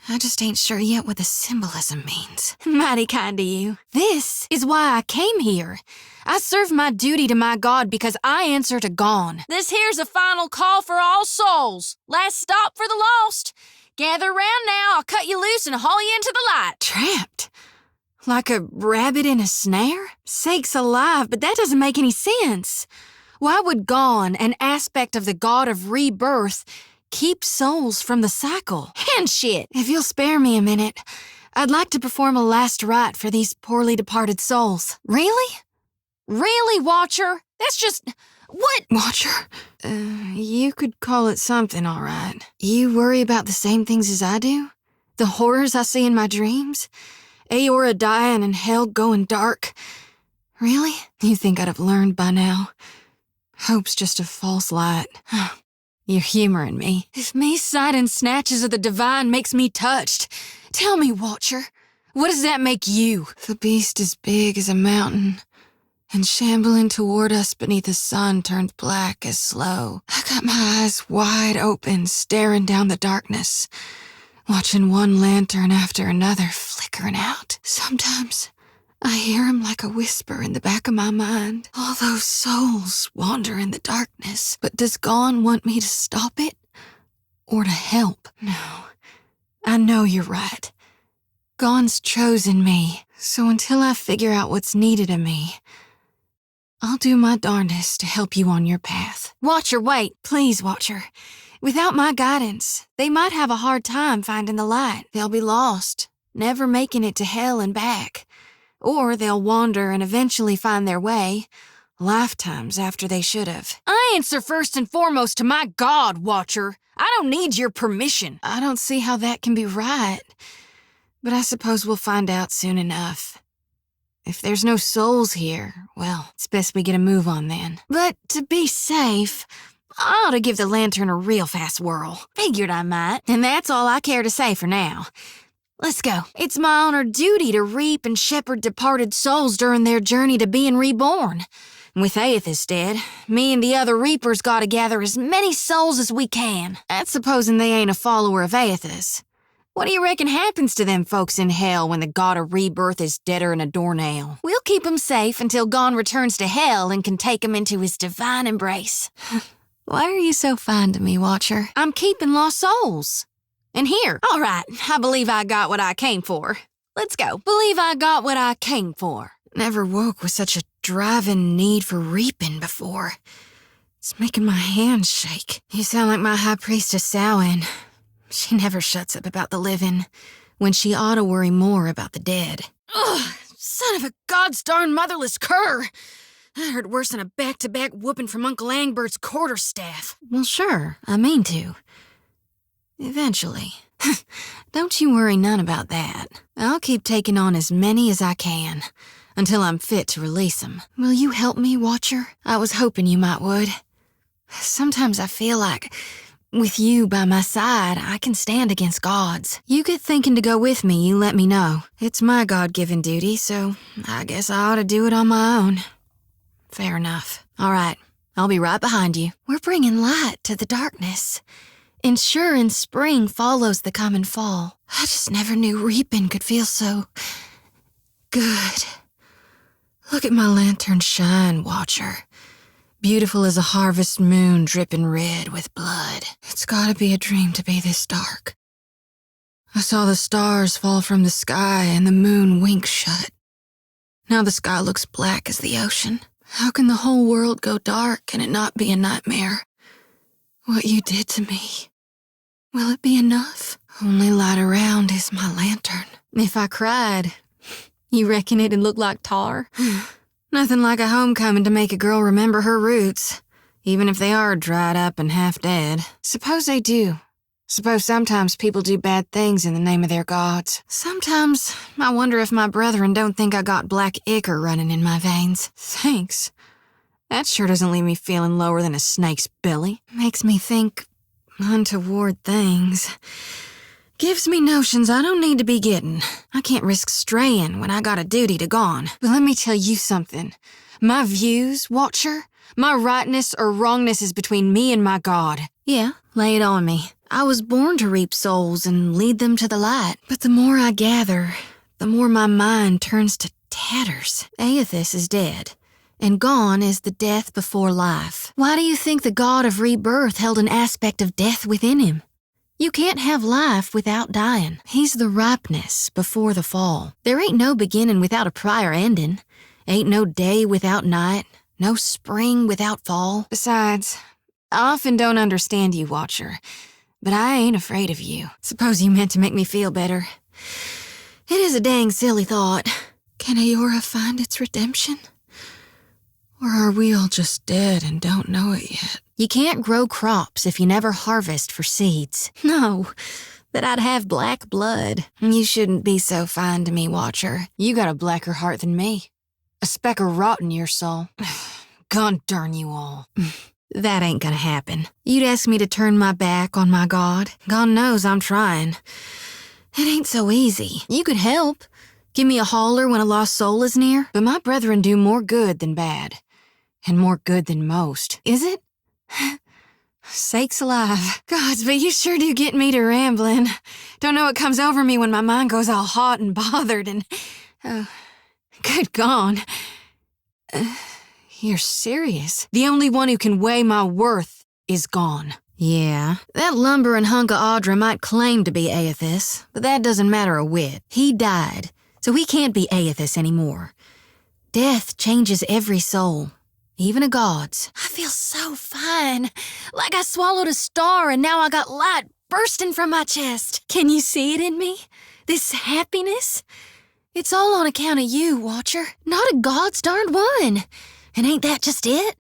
S1: I just ain't sure yet what the symbolism means. Mighty kind of you. This is why I came here. I serve my duty to my God because I answer to Gone. This here's a final call for all souls. Last stop for the lost. Gather round now, I'll cut you loose and haul you into the light. Trapped? Like a rabbit in a snare? Sakes alive, but that doesn't make any sense. Why would Gone, an aspect of the god of rebirth, keep souls from the cycle? And shit! If you'll spare me a minute, I'd like to perform a last rite for these poorly departed souls. Really? Really, Watcher? That's just... What? Watcher? You could call it something, all right. You worry about the same things as I do? The horrors I see in my dreams? Aora dying and hell going dark? Really? You think I'd have learned by now? Hope's just a false light. You're humoring me. If me sighting snatches of the divine makes me touched, tell me, Watcher, what does that make you? The beast is big as a mountain, and shambling toward us beneath a sun turned black as slow. I got my eyes wide open, staring down the darkness, watching one lantern after another flickering out. Sometimes I hear him like a whisper in the back of my mind. All those souls wander in the darkness. But does Gone want me to stop it? Or to help? No. I know you're right. Gone's chosen me. So until I figure out what's needed of me, I'll do my darndest to help you on your path. Watcher, wait. Please, Watcher. Without my guidance, they might have a hard time finding the light. They'll be lost, never making it to hell and back. Or they'll wander and eventually find their way, lifetimes after they should have. I answer first and foremost to my God, Watcher. I don't need your permission. I don't see how that can be right, but I suppose we'll find out soon enough. If there's no souls here, well, it's best we get a move on then. But to be safe, I ought to give the lantern a real fast whirl. Figured I might, and that's all I care to say for now. Let's go. It's my honored duty to reap and shepherd departed souls during their journey to being reborn. With Aethys dead, me and the other reapers gotta gather as many souls as we can. That's supposing they ain't a follower of Aethys. What do you reckon happens to them folks in hell when the god of rebirth is deader than a doornail? We'll keep 'em safe until Gone returns to hell and can take 'em into his divine embrace. Why are you so fine to me, Watcher? I'm keeping lost souls. And here. All right, I believe I got what I came for. Let's go. Believe I got what I came for. Never woke with such a driving need for reaping before. It's making my hands shake. You sound like my high priestess Samhain. She never shuts up about the living, when she ought to worry more about the dead. Ugh, son of a god's darn motherless cur! That hurt worse than a back-to-back whooping from Uncle Angbert's quarterstaff. Well, sure, I mean to. Eventually. Don't you worry none about that. I'll keep taking on as many as I can, until I'm fit to release them. Will you help me, Watcher? I was hoping you would. Sometimes I feel like, with you by my side, I can stand against gods. You get thinking to go with me, you let me know. It's my God-given duty, so I guess I ought to do it on my own. Fair enough. All right, I'll be right behind you. We're bringing light to the darkness. Ensuring spring follows the common fall. I just never knew reaping could feel so good. Look at my lantern shine, Watcher. Beautiful as a harvest moon dripping red with blood. It's gotta be a dream to be this dark. I saw the stars fall from the sky and the moon wink shut. Now the sky looks black as the ocean. How can the whole world go dark and it not be a nightmare? What you did to me. Will it be enough? Only light around is my lantern. If I cried, you reckon it'd look like tar? Nothing like a homecoming to make a girl remember her roots, even if they are dried up and half dead. Suppose they do. Suppose sometimes people do bad things in the name of their gods. Sometimes I wonder if my brethren don't think I got black ichor running in my veins. Thanks. That sure doesn't leave me feeling lower than a snake's belly. Makes me think untoward things. Gives me notions I don't need to be getting. I can't risk straying when I got a duty to gone. But let me tell you something. My views, Watcher, my rightness or wrongness is between me and my God. Yeah, lay it on me. I was born to reap souls and lead them to the light. But the more I gather, the more my mind turns to tatters. Aethys is dead. And gone is the death before life. Why do you think the god of rebirth held an aspect of death within him? You can't have life without dying. He's the ripeness before the fall. There ain't no beginning without a prior ending. Ain't no day without night. No spring without fall. Besides, I often don't understand you, Watcher. But I ain't afraid of you. Suppose you meant to make me feel better. It is a dang silly thought. Can Eora find its redemption? Or are we all just dead and don't know it yet? You can't grow crops if you never harvest for seeds. No, that I'd have black blood. You shouldn't be so fine to me, Watcher. You got a blacker heart than me. A speck of rot in your soul. God darn you all. That ain't gonna happen. You'd ask me to turn my back on my God. God knows I'm trying. It ain't so easy. You could help. Give me a holler when a lost soul is near. But my brethren do more good than bad. And more good than most. Is it? Sakes alive. Gods, but you sure do get me to rambling. Don't know what comes over me when my mind goes all hot and bothered and... good gone. You're serious? The only one who can weigh my worth is gone. Yeah, that lumbering hunk of Audra might claim to be Aethys, but that doesn't matter a whit. He died, so he can't be Aethys anymore. Death changes every soul. Even a god's. I feel so fine. Like I swallowed a star and now I got light bursting from my chest. Can you see it in me? This happiness? It's all on account of you, Watcher. Not a god's darned one. And ain't that just it?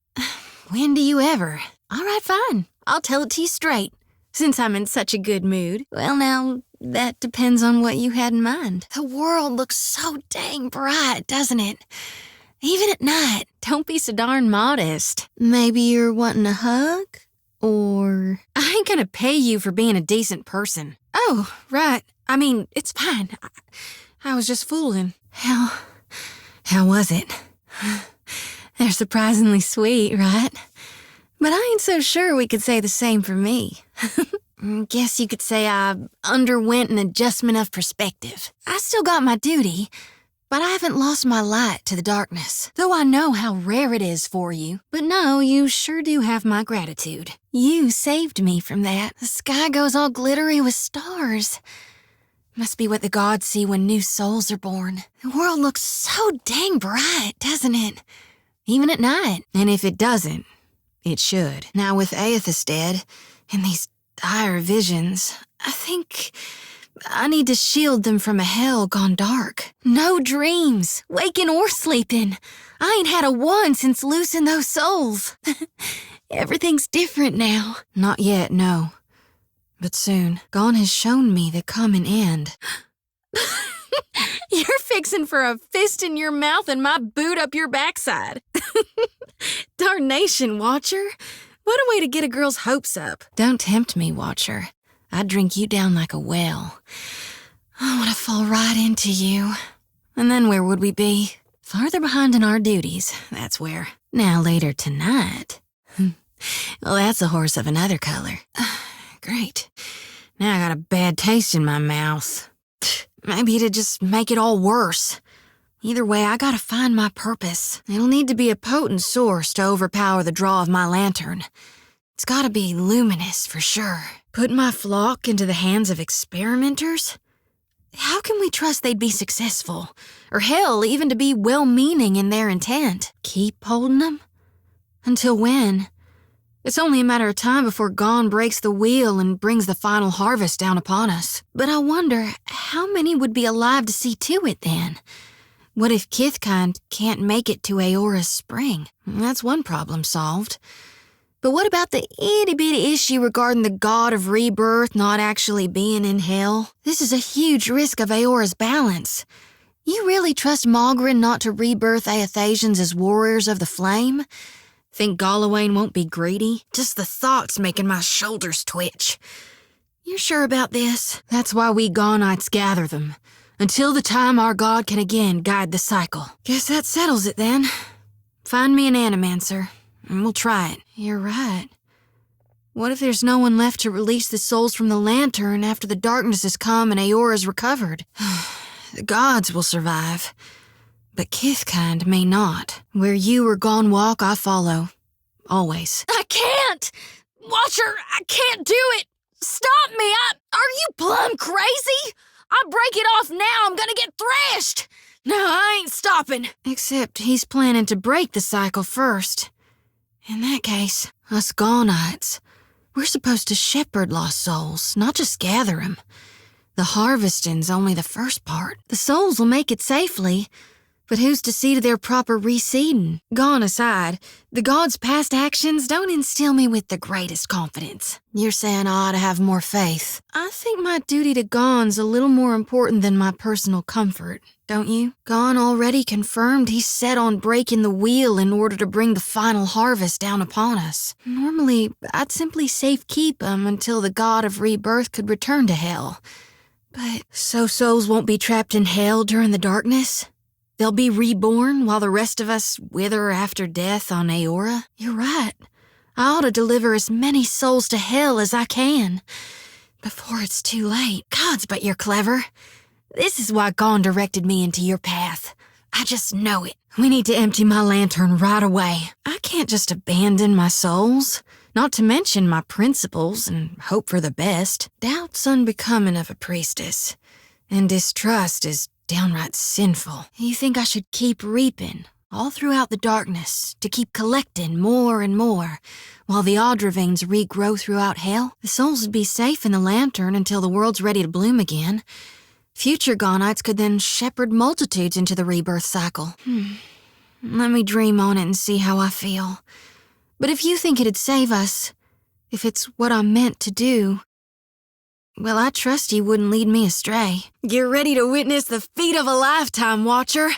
S1: When do you ever? All right, fine. I'll tell it to you straight. Since I'm in such a good mood. Well, now, that depends on what you had in mind. The world looks so dang bright, doesn't it? Even at night. Don't be so darn modest. Maybe you're wanting a hug? Or... I ain't gonna pay you for being a decent person. Oh, right. I mean, it's fine. I was just fooling. How was it? They're surprisingly sweet, right? But I ain't so sure we could say the same for me. Guess you could say I underwent an adjustment of perspective. I still got my duty, but I haven't lost my light to the darkness, though I know how rare it is for you. But no, you sure do have my gratitude. You saved me from that. The sky goes all glittery with stars. Must be what the gods see when new souls are born. The world looks so dang bright, doesn't it? Even at night. And if it doesn't, it should. Now with Aethys dead, and these dire visions, I think I need to shield them from a hell gone dark. No dreams, waking or sleeping. I ain't had a one since losing those souls. Everything's different now. Not yet, no. But soon, Gon has shown me the coming end. You're fixin' for a fist in your mouth and my boot up your backside. Darnation, Watcher. What a way to get a girl's hopes up. Don't tempt me, Watcher. I'd drink you down like a whale. I want to fall right into you. And then where would we be? Farther behind in our duties, that's where. Now later tonight. Well, that's a horse of another color. Great. Now I got a bad taste in my mouth. Maybe it'd just make it all worse. Either way, I gotta find my purpose. It'll need to be a potent source to overpower the draw of my lantern. It's gotta be luminous for sure. Put my flock into the hands of experimenters? How can we trust they'd be successful? Or hell, even to be well-meaning in their intent? Keep holding them? Until when? It's only a matter of time before Gon breaks the wheel and brings the final harvest down upon us. But I wonder, how many would be alive to see to it then? What if Kithkind can't make it to Aora's spring? That's one problem solved. But what about the itty-bitty issue regarding the god of rebirth not actually being in hell? This is a huge risk of Aora's balance. You really trust Malgrin not to rebirth Aethasians as warriors of the flame? Think Galawain won't be greedy? Just the thought's making my shoulders twitch. You're sure about this? That's why we Gonites gather them. Until the time our god can again guide the cycle. Guess that settles it then. Find me an animancer, and we'll try it. You're right. What if there's no one left to release the souls from the lantern after the darkness has come and Aora's recovered? The gods will survive. But Kithkind may not. Where you or Gon walk, I follow. Always. I can't! Watcher, I can't do it! Stop me! Are you plumb crazy? I'll break it off now, I'm gonna get thrashed! No, I ain't stopping. Except he's planning to break the cycle first. In that case, us Gonites, we're supposed to shepherd lost souls, not just gather them. The harvesting's only the first part. The souls will make it safely, but who's to see to their proper reseeding? Gon aside, the gods' past actions don't instill me with the greatest confidence. You're saying I ought to have more faith. I think my duty to Gon's a little more important than my personal comfort, don't you? Gon already confirmed he's set on breaking the wheel in order to bring the final harvest down upon us. Normally, I'd simply safekeep him until the god of rebirth could return to hell. But so souls won't be trapped in hell during the darkness? They'll be reborn while the rest of us wither after death on Aora? You're right. I ought to deliver as many souls to hell as I can. Before it's too late. Gods, but you're clever. This is why Gon directed me into your path. I just know it. We need to empty my lantern right away. I can't just abandon my souls. Not to mention my principles and hope for the best. Doubt's unbecoming of a priestess. And distrust is downright sinful. You think I should keep reaping, all throughout the darkness, to keep collecting more and more, while the Audra regrow throughout hell? The souls would be safe in the lantern until the world's ready to bloom again. Future Gonites could then shepherd multitudes into the rebirth cycle. Let me dream on it and see how I feel. But if you think it'd save us, if it's what I'm meant to do, well, I trust you wouldn't lead me astray. Get ready to witness the feat of a lifetime, Watcher.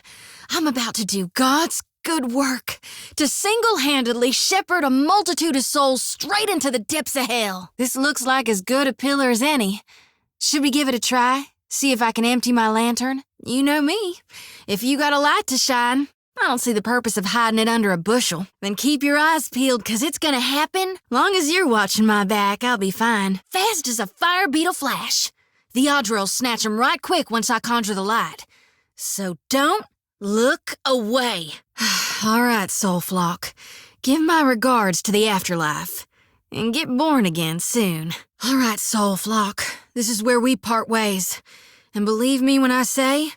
S1: I'm about to do God's good work, to single-handedly shepherd a multitude of souls straight into the depths of hell. This looks like as good a pillar as any. Should we give it a try? See if I can empty my lantern? You know me. If you got a light to shine, I don't see the purpose of hiding it under a bushel. Then keep your eyes peeled, 'cause it's gonna happen. Long as you're watching my back, I'll be fine. Fast as a fire beetle flash. The Audra'll snatch 'em right quick once I conjure the light. So don't look away. All right, soul flock. Give my regards to the afterlife. And get born again soon. All right, soul flock. This is where we part ways. And believe me when I say,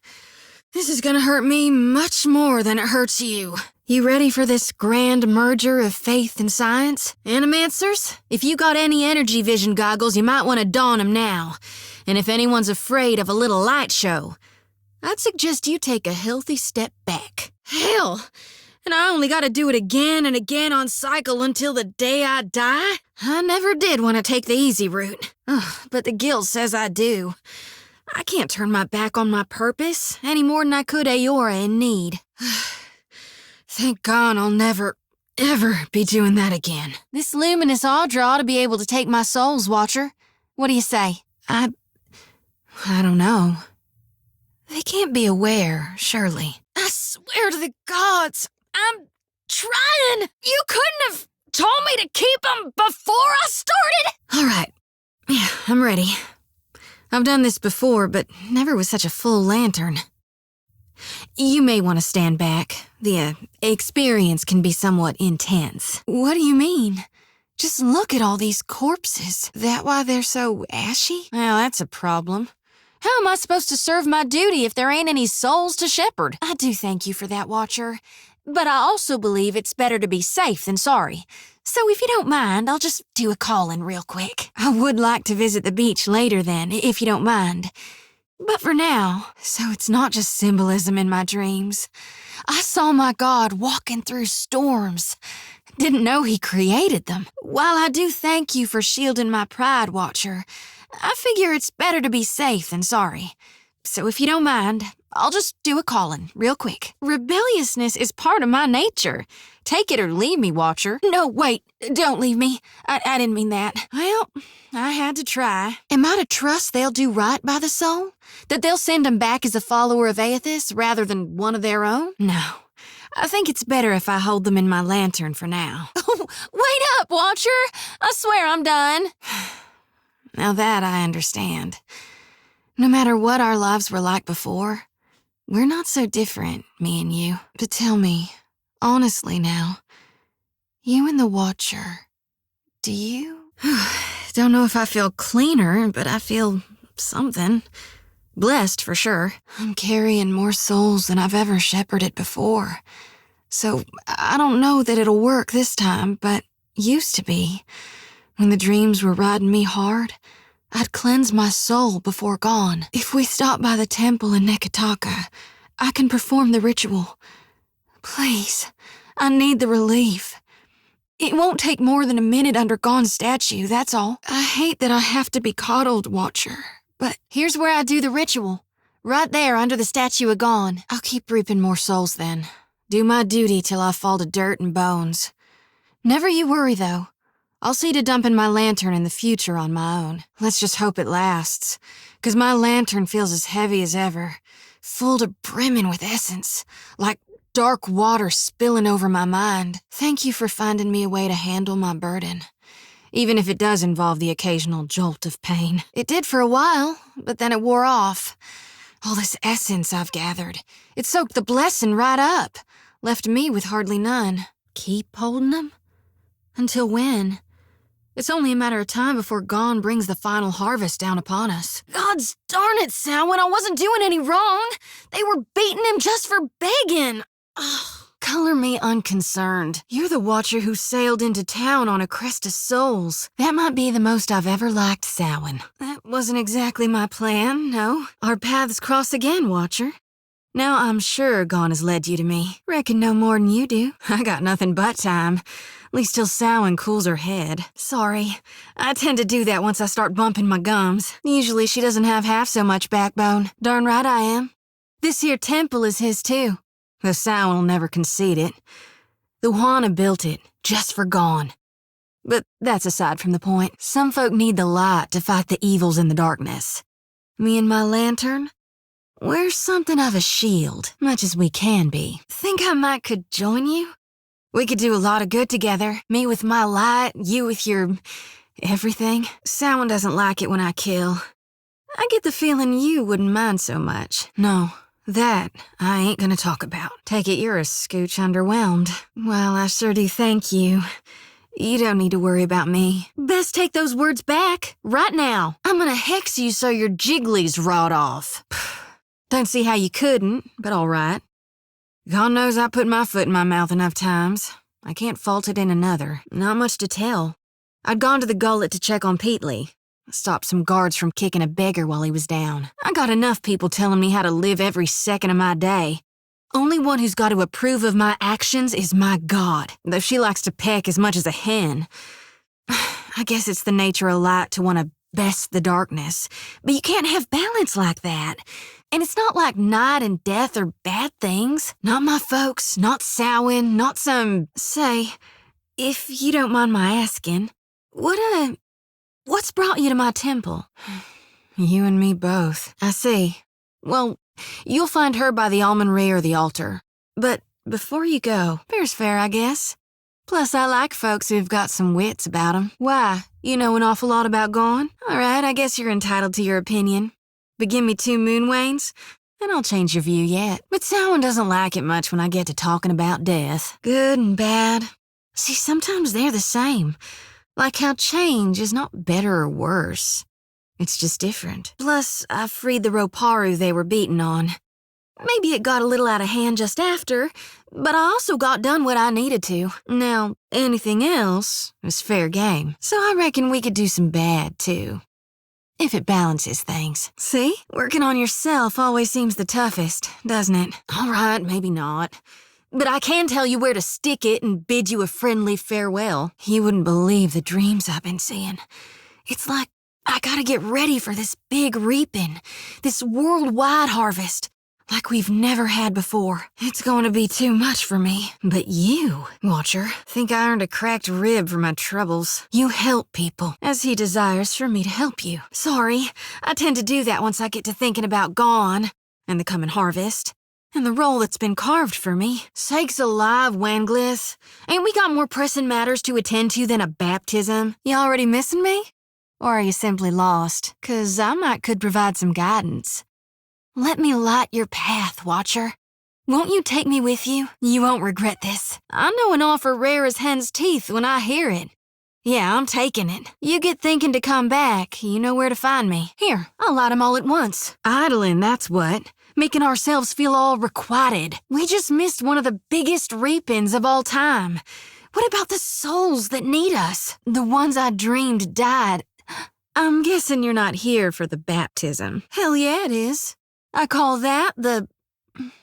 S1: this is gonna hurt me much more than it hurts you. You ready for this grand merger of faith and science? Animancers? If you got any energy vision goggles, you might want to don them now. And if anyone's afraid of a little light show, I'd suggest you take a healthy step back. Hell, And I only gotta do it again and again on cycle until the day I die? I never did want to take the easy route. Ugh, but the guilt says I do. I can't turn my back on my purpose any more than I could Aora in need. Thank God I'll never, ever be doing that again. This luminous Audra ought to be able to take my soul's watcher. What do you say? I don't know. They can't be aware, surely. I swear to the gods, I'm trying. You couldn't have told me to keep them before I started? All right. Yeah, I'm ready. I've done this before, but never with such a full lantern. You may want to stand back. The experience can be somewhat intense. What do you mean? Just look at all these corpses. That why they're so ashy? Well, that's a problem. How am I supposed to serve my duty if there ain't any souls to shepherd? I do thank you for that, Watcher. But I also believe it's better to be safe than sorry. So if you don't mind, I'll just do a call-in real quick. I would like to visit the beach later then, if you don't mind. But for now, so it's not just symbolism in my dreams. I saw my God walking through storms. Didn't know he created them. While I do thank you for shielding my pride, Watcher, I figure it's better to be safe than sorry. So if you don't mind, I'll just do a call-in real quick. Rebelliousness is part of my nature. Take it or leave me, Watcher. No, wait, don't leave me. I didn't mean that. Well, I had to try. Am I to trust they'll do right by the soul? That they'll send him back as a follower of Aethys rather than one of their own? No. I think it's better if I hold them in my lantern for now. Oh, wait up, Watcher! I swear I'm done. Now that I understand. No matter what our lives were like before, we're not so different, me and you. But tell me, honestly now, you and the Watcher, do you? Don't know if I feel cleaner, but I feel something. Blessed, for sure. I'm carrying more souls than I've ever shepherded before. So I don't know that it'll work this time, but used to be. When the dreams were riding me hard, I'd cleanse my soul before gone. If we stop by the temple in Nekataka, I can perform the ritual. Please, I need the relief. It won't take more than a minute under Gon's statue, that's all. I hate that I have to be coddled, Watcher, but here's where I do the ritual. Right there under the statue of Gon. I'll keep reaping more souls then. Do my duty till I fall to dirt and bones. Never you worry, though. I'll see to dumping my lantern in the future on my own. Let's just hope it lasts, 'cause my lantern feels as heavy as ever, full to brimming with essence, like dark water spilling over my mind. Thank you for finding me a way to handle my burden, even if it does involve the occasional jolt of pain. It did for a while, but then it wore off. All this essence I've gathered, it soaked the blessing right up, left me with hardly none. Keep holding them? Until when? It's only a matter of time before Gon brings the final harvest down upon us. God's darn it, Samhain, I wasn't doing any wrong. They were beating him just for begging. Ugh. Color me unconcerned. You're the Watcher who sailed into town on a crest of souls. That might be the most I've ever liked Samhain. That wasn't exactly my plan, no. Our paths cross again, Watcher. Now I'm sure Gon has led you to me. Reckon no more than you do. I got nothing but time. At least till Samhain cools her head. Sorry. I tend to do that once I start bumping my gums. Usually she doesn't have half so much backbone. Darn right I am. This here temple is his too. The Samhain will never concede it. The Juana built it, just for Gon. But that's aside from the point. Some folk need the light to fight the evils in the darkness. Me and my lantern? We're something of a shield, much as we can be. Think I might could join you? We could do a lot of good together. Me with my light, you with your everything. Samhain doesn't like it when I kill. I get the feeling you wouldn't mind so much. No, that I ain't gonna talk about. Take it you're a scooch underwhelmed. Well, I sure do thank you. You don't need to worry about me. Best take those words back, right now. I'm gonna hex you so your jigglies rot off. Don't see how you couldn't, but all right. God knows I put my foot in my mouth enough times. I can't fault it in another. Not much to tell. I'd gone to the gullet to check on Peatly. Stopped some guards from kicking a beggar while he was down. I got enough people telling me how to live every second of my day. Only one who's got to approve of my actions is my God, though she likes to peck as much as a hen. I guess it's the nature of light to want to best the darkness, but you can't have balance like that. And it's not like night and death are bad things. Not my folks, not Samhain, not some... Say, if you don't mind my asking, what's brought you to my temple? You and me both. I see. Well, you'll find her by the almonry or the altar. But before you go, fair's fair, I guess. Plus, I like folks who've got some wits about 'em. Why? You know an awful lot about Gone? All right, I guess you're entitled to your opinion. But give me 2 moonwains, and I'll change your view yet. But Samhain doesn't like it much when I get to talking about death. Good and bad. See, sometimes they're the same. Like how change is not better or worse. It's just different. Plus, I freed the Roparu they were beating on. Maybe it got a little out of hand just after, but I also got done what I needed to. Now, anything else is fair game. So I reckon we could do some bad, too. If it balances things. See? Working on yourself always seems the toughest, doesn't it? All right, maybe not. But I can tell you where to stick it and bid you a friendly farewell. You wouldn't believe the dreams I've been seeing. It's like I gotta get ready for this big reaping, this worldwide harvest, like we've never had before. It's going to be too much for me. But you, Watcher, think I earned a cracked rib for my troubles. You help people, as he desires for me to help you. Sorry, I tend to do that once I get to thinking about Gone, and the coming harvest, and the role that's been carved for me. Sakes alive, Wanglith. Ain't we got more pressing matters to attend to than a baptism? You already missing me? Or are you simply lost? 'Cause I could provide some guidance. Let me light your path, Watcher. Won't you take me with you? You won't regret this. I know an offer rare as hen's teeth when I hear it. Yeah, I'm taking it. You get thinking to come back, you know where to find me. Here, I'll light 'em all at once. Idling, that's what. Making ourselves feel all requited. We just missed one of the biggest reapings of all time. What about the souls that need us? The ones I dreamed died. I'm guessing you're not here for the baptism. Hell yeah, it is. I call that the...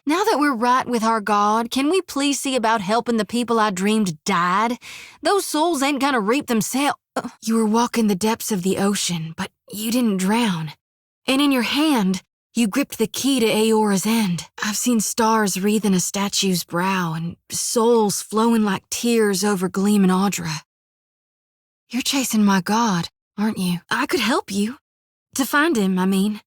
S1: Now that we're right with our God, can we please see about helping the people I dreamed died? Those souls ain't gonna reap themselves. You were walking the depths of the ocean, but you didn't drown. And in your hand, you gripped the key to Aora's end. I've seen stars wreathing a statue's brow and souls flowing like tears over gleaming Audra. You're chasing my God, aren't you? I could help you. To find him, I mean.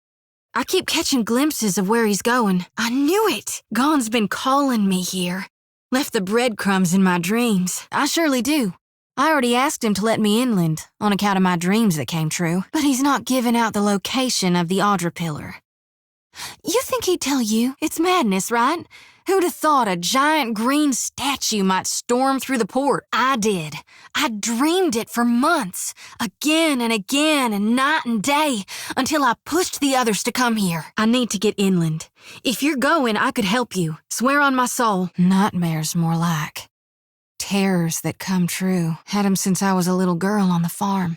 S1: I keep catching glimpses of where he's going. I knew it! Gone's been calling me here. Left the breadcrumbs in my dreams. I surely do. I already asked him to let me inland, on account of my dreams that came true. But he's not giving out the location of the Audra Pillar. You think he'd tell you? It's madness, right? Who'd have thought a giant green statue might storm through the port? I did. I dreamed it for months, again and again and night and day, until I pushed the others to come here. I need to get inland. If you're going, I could help you. Swear on my soul. Nightmares, more like. Terrors that come true. Had 'em since I was a little girl on the farm.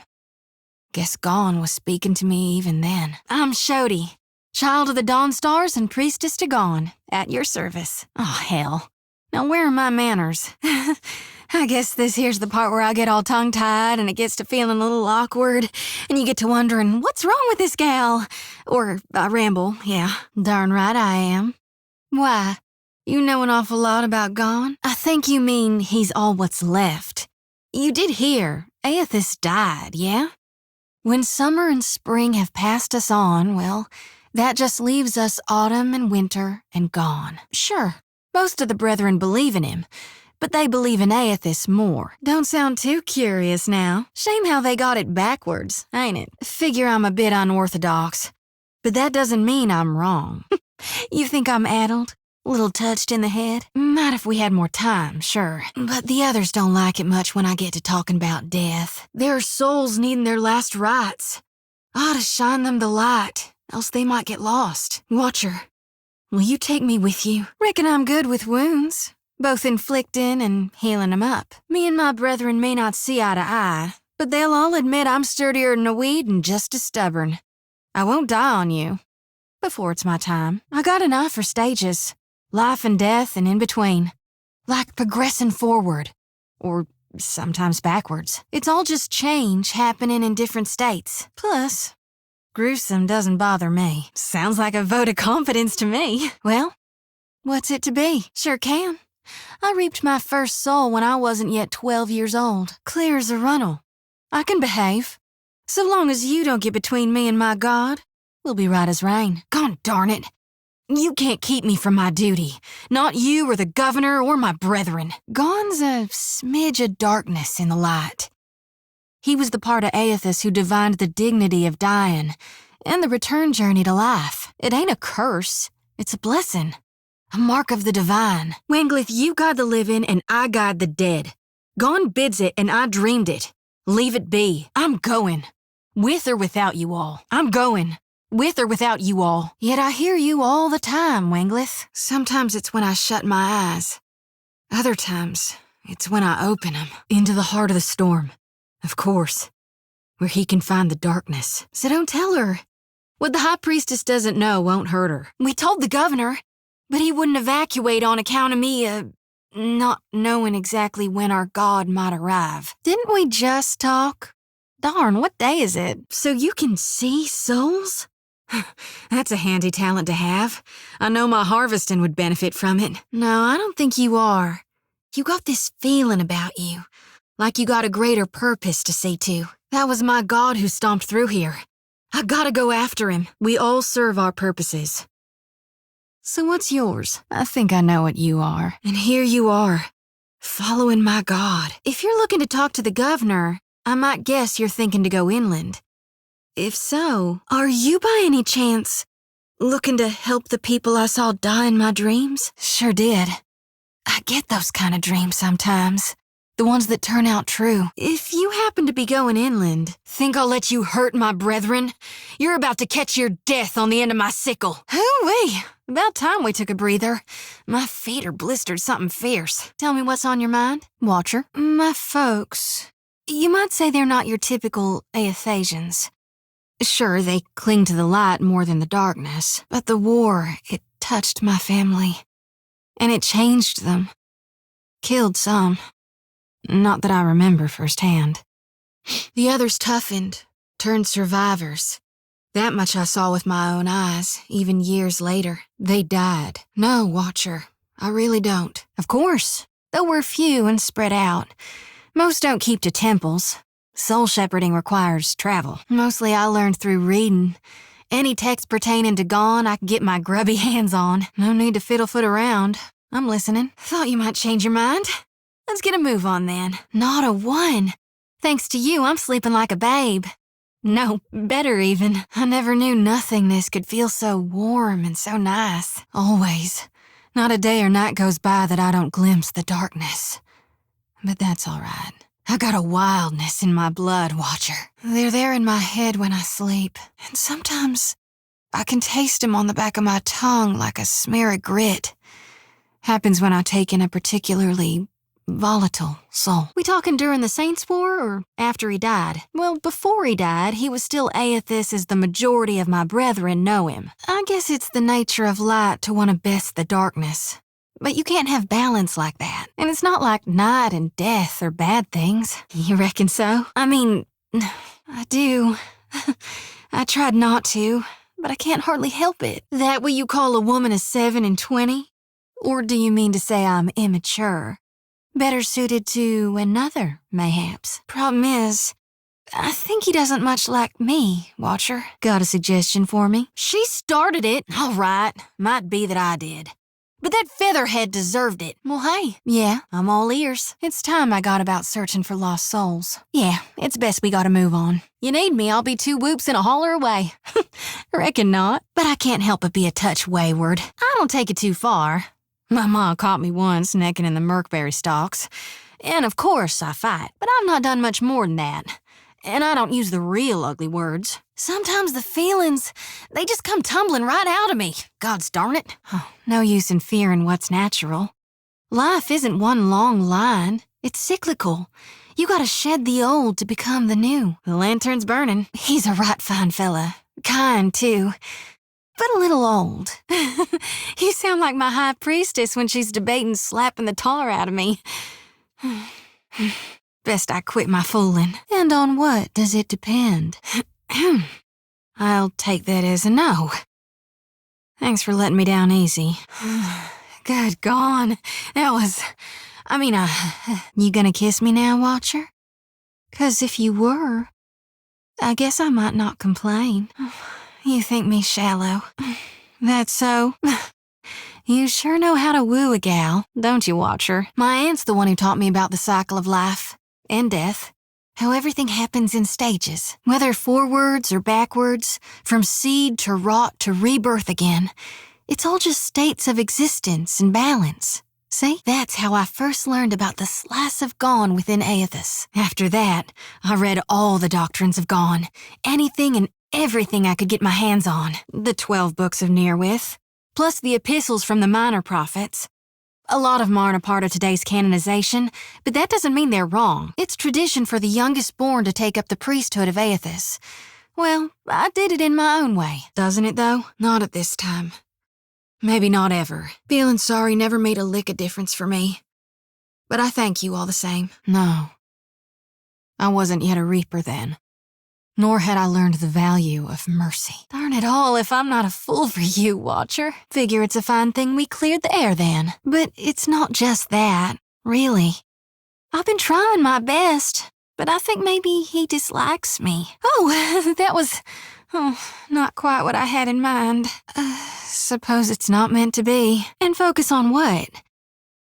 S1: Guess Gone was speaking to me even then. I'm Xoti. Child of the Dawn Stars and priestess to Gone, at your service. Oh, hell. Now where are my manners? I guess this here's the part where I get all tongue-tied and it gets to feeling a little awkward, and you get to wondering, what's wrong with this gal? Or I ramble, yeah. Darn right I am. Why? You know an awful lot about Gone? I think you mean he's all what's left. You did hear, Aethys died, yeah? When summer and spring have passed us on, well... that just leaves us autumn and winter and Gone. Sure, most of the brethren believe in him, but they believe in Aethys more. Don't sound too curious now. Shame how they got it backwards, ain't it? Figure I'm a bit unorthodox, but that doesn't mean I'm wrong. You think I'm addled? A little touched in the head? Not if we had more time, sure. But the others don't like it much when I get to talking about death. There are souls needing their last rites. I ought to shine them the light. Else they might get lost. Watcher, will you take me with you? Reckon I'm good with wounds, both inflicting and healing 'em up. Me and my brethren may not see eye to eye, but they'll all admit I'm sturdier than a weed and just as stubborn. I won't die on you. Before it's my time. I got an eye for stages. Life and death and in between. Like progressing forward. Or sometimes backwards. It's all just change happening in different states. Plus, gruesome doesn't bother me. Sounds like a vote of confidence to me. Well, what's it to be? Sure can. I reaped my first soul when I wasn't yet 12 years old. Clear as a runnel. I can behave. So long as you don't get between me and my God, we'll be right as rain. God darn it. You can't keep me from my duty. Not you or the governor or my brethren. Gone's a smidge of darkness in the light. He was the part of Aethys who divined the dignity of dying and the return journey to life. It ain't a curse. It's a blessing. A mark of the divine. Wenglith, you guide the living and I guide the dead. Gone bids it and I dreamed it. Leave it be. I'm going. With or without you all. I'm going. With or without you all. Yet I hear you all the time, Wenglith. Sometimes it's when I shut my eyes. Other times, it's when I open them. Into the heart of the storm. Of course. Where he can find the darkness. So don't tell her. What the high priestess doesn't know won't hurt her. We told the governor, but he wouldn't evacuate on account of me, not knowing exactly when our god might arrive. Didn't we just talk? Darn, what day is it? So you can see souls? That's a handy talent to have. I know my harvesting would benefit from it. No, I don't think you are. You got this feeling about you, like you got a greater purpose to see to. That was my God who stomped through here. I gotta go after him. We all serve our purposes. So what's yours? I think I know what you are. And here you are, following my God. If you're looking to talk to the governor, I might guess you're thinking to go inland. If so, are you by any chance looking to help the people I saw die in my dreams? Sure did. I get those kind of dreams sometimes. The ones that turn out true. If you happen to be going inland, think I'll let you hurt my brethren? You're about to catch your death on the end of my sickle. Hoo-wee! About time we took a breather. My feet are blistered something fierce. Tell me what's on your mind, Watcher. My folks. You might say they're not your typical Aethasians. Sure, they cling to the light more than the darkness, but the war, it touched my family. And it changed them. Killed some. Not that I remember firsthand. The others toughened, turned survivors. That much I saw with my own eyes, even years later. They died. No, Watcher, I really don't. Of course, though we're few and spread out. Most don't keep to temples. Soul shepherding requires travel. Mostly I learned through reading. Any text pertaining to Gone I can get my grubby hands on. No need to fiddle-foot around. I'm listening. Thought you might change your mind. Let's get a move on then. Not a one. Thanks to you, I'm sleeping like a babe. No, better even. I never knew nothingness could feel so warm and so nice. Always. Not a day or night goes by that I don't glimpse the darkness. But that's all right. I got a wildness in my blood, Watcher. They're there in my head when I sleep. And sometimes I can taste them on the back of my tongue like a smear of grit. Happens when I take in a particularly volatile soul. We talking during the Saints' War or after he died? Well, before he died, he was still Aethys as the majority of my brethren know him. I guess it's the nature of light to want to best the darkness. But you can't have balance like that. And it's not like night and death are bad things. You reckon so? I mean, I do. I tried not to, but I can't hardly help it. That what you call a woman of 7 and 20? Or do you mean to say I'm immature? Better suited to another, mayhaps. Problem is, I think he doesn't much like me, Watcher. Got a suggestion for me? She started it. All right, might be that I did. But that featherhead deserved it. Well, hey, yeah, I'm all ears. It's time I got about searching for lost souls. Yeah, it's best we gotta move on. You need me, I'll be 2 whoops and a holler away. Reckon not. But I can't help but be a touch wayward. I don't take it too far. My ma caught me once necking in the merkberry stalks. And of course I fight, but I've not done much more than that. And I don't use the real ugly words. Sometimes the feelings, they just come tumbling right out of me. Gods darn it. Oh, no use in fearing what's natural. Life isn't one long line. It's cyclical. You gotta shed the old to become the new. The lantern's burning. He's a right fine fella. Kind, too. but a little old. You sound like my high priestess when she's debating slapping the tar out of me. Best I quit my fooling. And on what does it depend? I'll take that as a no. Thanks for letting me down easy. Good gone. That was... you gonna kiss me now, Watcher? 'Cause if you were, I guess I might not complain. You think me shallow. That's so. You sure know how to woo a gal, don't you, Watcher? My aunt's the one who taught me about the cycle of life and death. How everything happens in stages, whether forwards or backwards, from seed to rot to rebirth again. It's all just states of existence and balance. See, that's how I first learned about the slice of Gone within Aethys. After that, I read all the doctrines of Gone, anything and everything I could get my hands on. The 12 books of Nearwith, plus the epistles from the minor prophets. A lot of them aren't a part of today's canonization, but that doesn't mean they're wrong. It's tradition for the youngest born to take up the priesthood of Aethys. Well, I did it in my own way. Doesn't it, though? Not at this time. Maybe not ever. Feeling sorry never made a lick of difference for me. But I thank you all the same. No. I wasn't yet a reaper then. Nor had I learned the value of mercy. Darn it all, if I'm not a fool for you, Watcher. Figure it's a fine thing we cleared the air then. But it's not just that, really. I've been trying my best, but I think maybe he dislikes me. Oh, that was... not quite what I had in mind. Suppose it's not meant to be. And focus on what?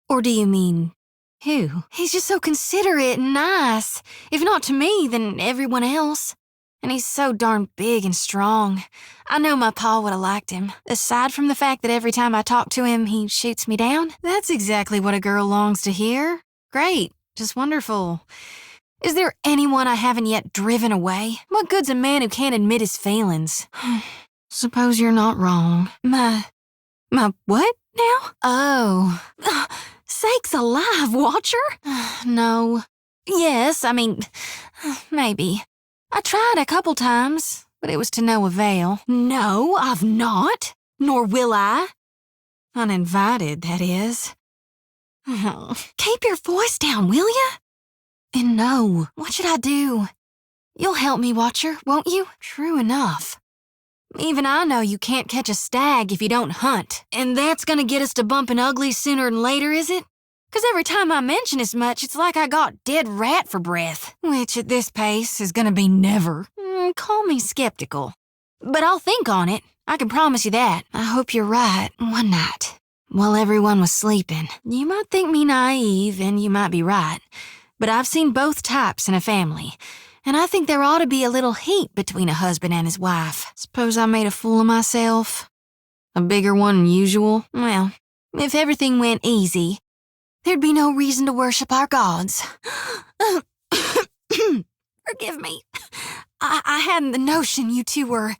S1: Or do you mean who? He's just so considerate and nice. If not to me, then everyone else. And he's so darn big and strong. I know my pa would have liked him. Aside from the fact that every time I talk to him, he shoots me down. That's exactly what a girl longs to hear. Great. Just wonderful. Is there anyone I haven't yet driven away? What good's a man who can't admit his feelings? Suppose you're not wrong. My what now? Oh. Sakes alive, Watcher? No. Yes, maybe. I tried a couple times, but it was to no avail. No, I've not. Nor will I. Uninvited, that is. Keep your voice down, will ya? And no, what should I do? You'll help me, Watcher, won't you? True enough. Even I know you can't catch a stag if you don't hunt. And that's gonna get us to bumping uglies sooner than later, is it? 'Cause every time I mention as much, it's like I got dead rat for breath. Which at this pace is gonna be never. Call me skeptical. But I'll think on it. I can promise you that. I hope you're right. One night, while everyone was sleeping. You might think me naive, and you might be right. But I've seen both types in a family. And I think there ought to be a little heat between a husband and his wife. Suppose I made a fool of myself? A bigger one than usual? Well, if everything went easy, there'd be no reason to worship our gods. Forgive me. I hadn't the notion you two were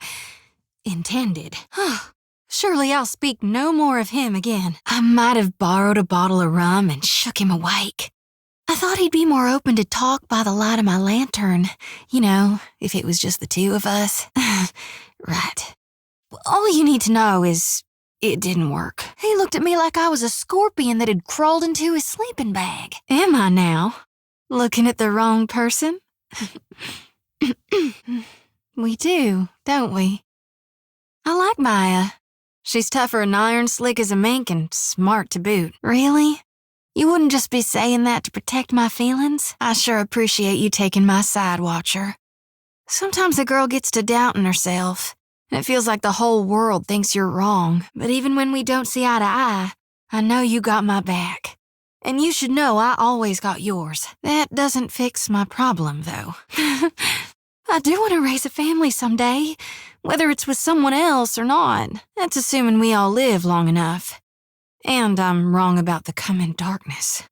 S1: intended. Surely I'll speak no more of him again. I might have borrowed a bottle of rum and shook him awake. I thought he'd be more open to talk by the light of my lantern. You know, if it was just the two of us. Right. All you need to know is it didn't work. He looked at me like I was a scorpion that had crawled into his sleeping bag. Am I now? Looking at the wrong person? We do, don't we? I like Maya. She's tougher than iron, slick as a mink, and smart to boot. Really? You wouldn't just be saying that to protect my feelings? I sure appreciate you taking my side, Watcher. Sometimes a girl gets to doubting herself, and it feels like the whole world thinks you're wrong. But even when we don't see eye to eye, I know you got my back. And you should know I always got yours. That doesn't fix my problem, though. I do want to raise a family someday, whether it's with someone else or not. That's assuming we all live long enough. And I'm wrong about the coming darkness.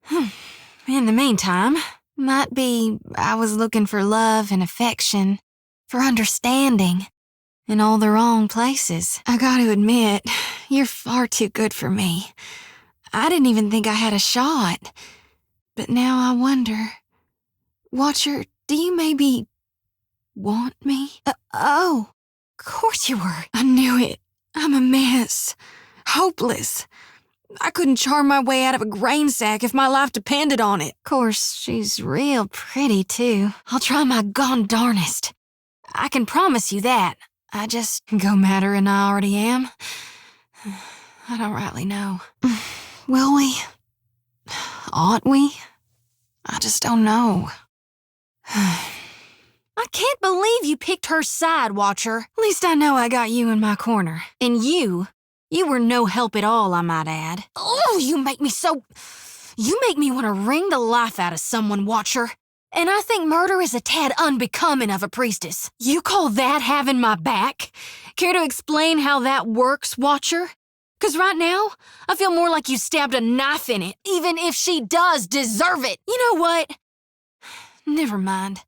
S1: In the meantime, might be I was looking for love and affection, for understanding, in all the wrong places. I gotta admit, you're far too good for me. I didn't even think I had a shot. But now I wonder, Watcher, do you maybe want me? Oh, of course you were. I knew it. I'm a mess. Hopeless. I couldn't charm my way out of a grain sack if my life depended on it. Of course, she's real pretty, too. I'll try my gone darnest. I can promise you that. I just go madder than I already am. I don't rightly know. Will we? Ought we? I just don't know. I can't believe you picked her side, Watcher. At least I know I got you in my corner. And you were no help at all, I might add. Oh, you make me want to wring the life out of someone, Watcher. And I think murder is a tad unbecoming of a priestess. You call that having my back? Care to explain how that works, Watcher? 'Cause right now, I feel more like you stabbed a knife in it, even if she does deserve it. You know what? Never mind.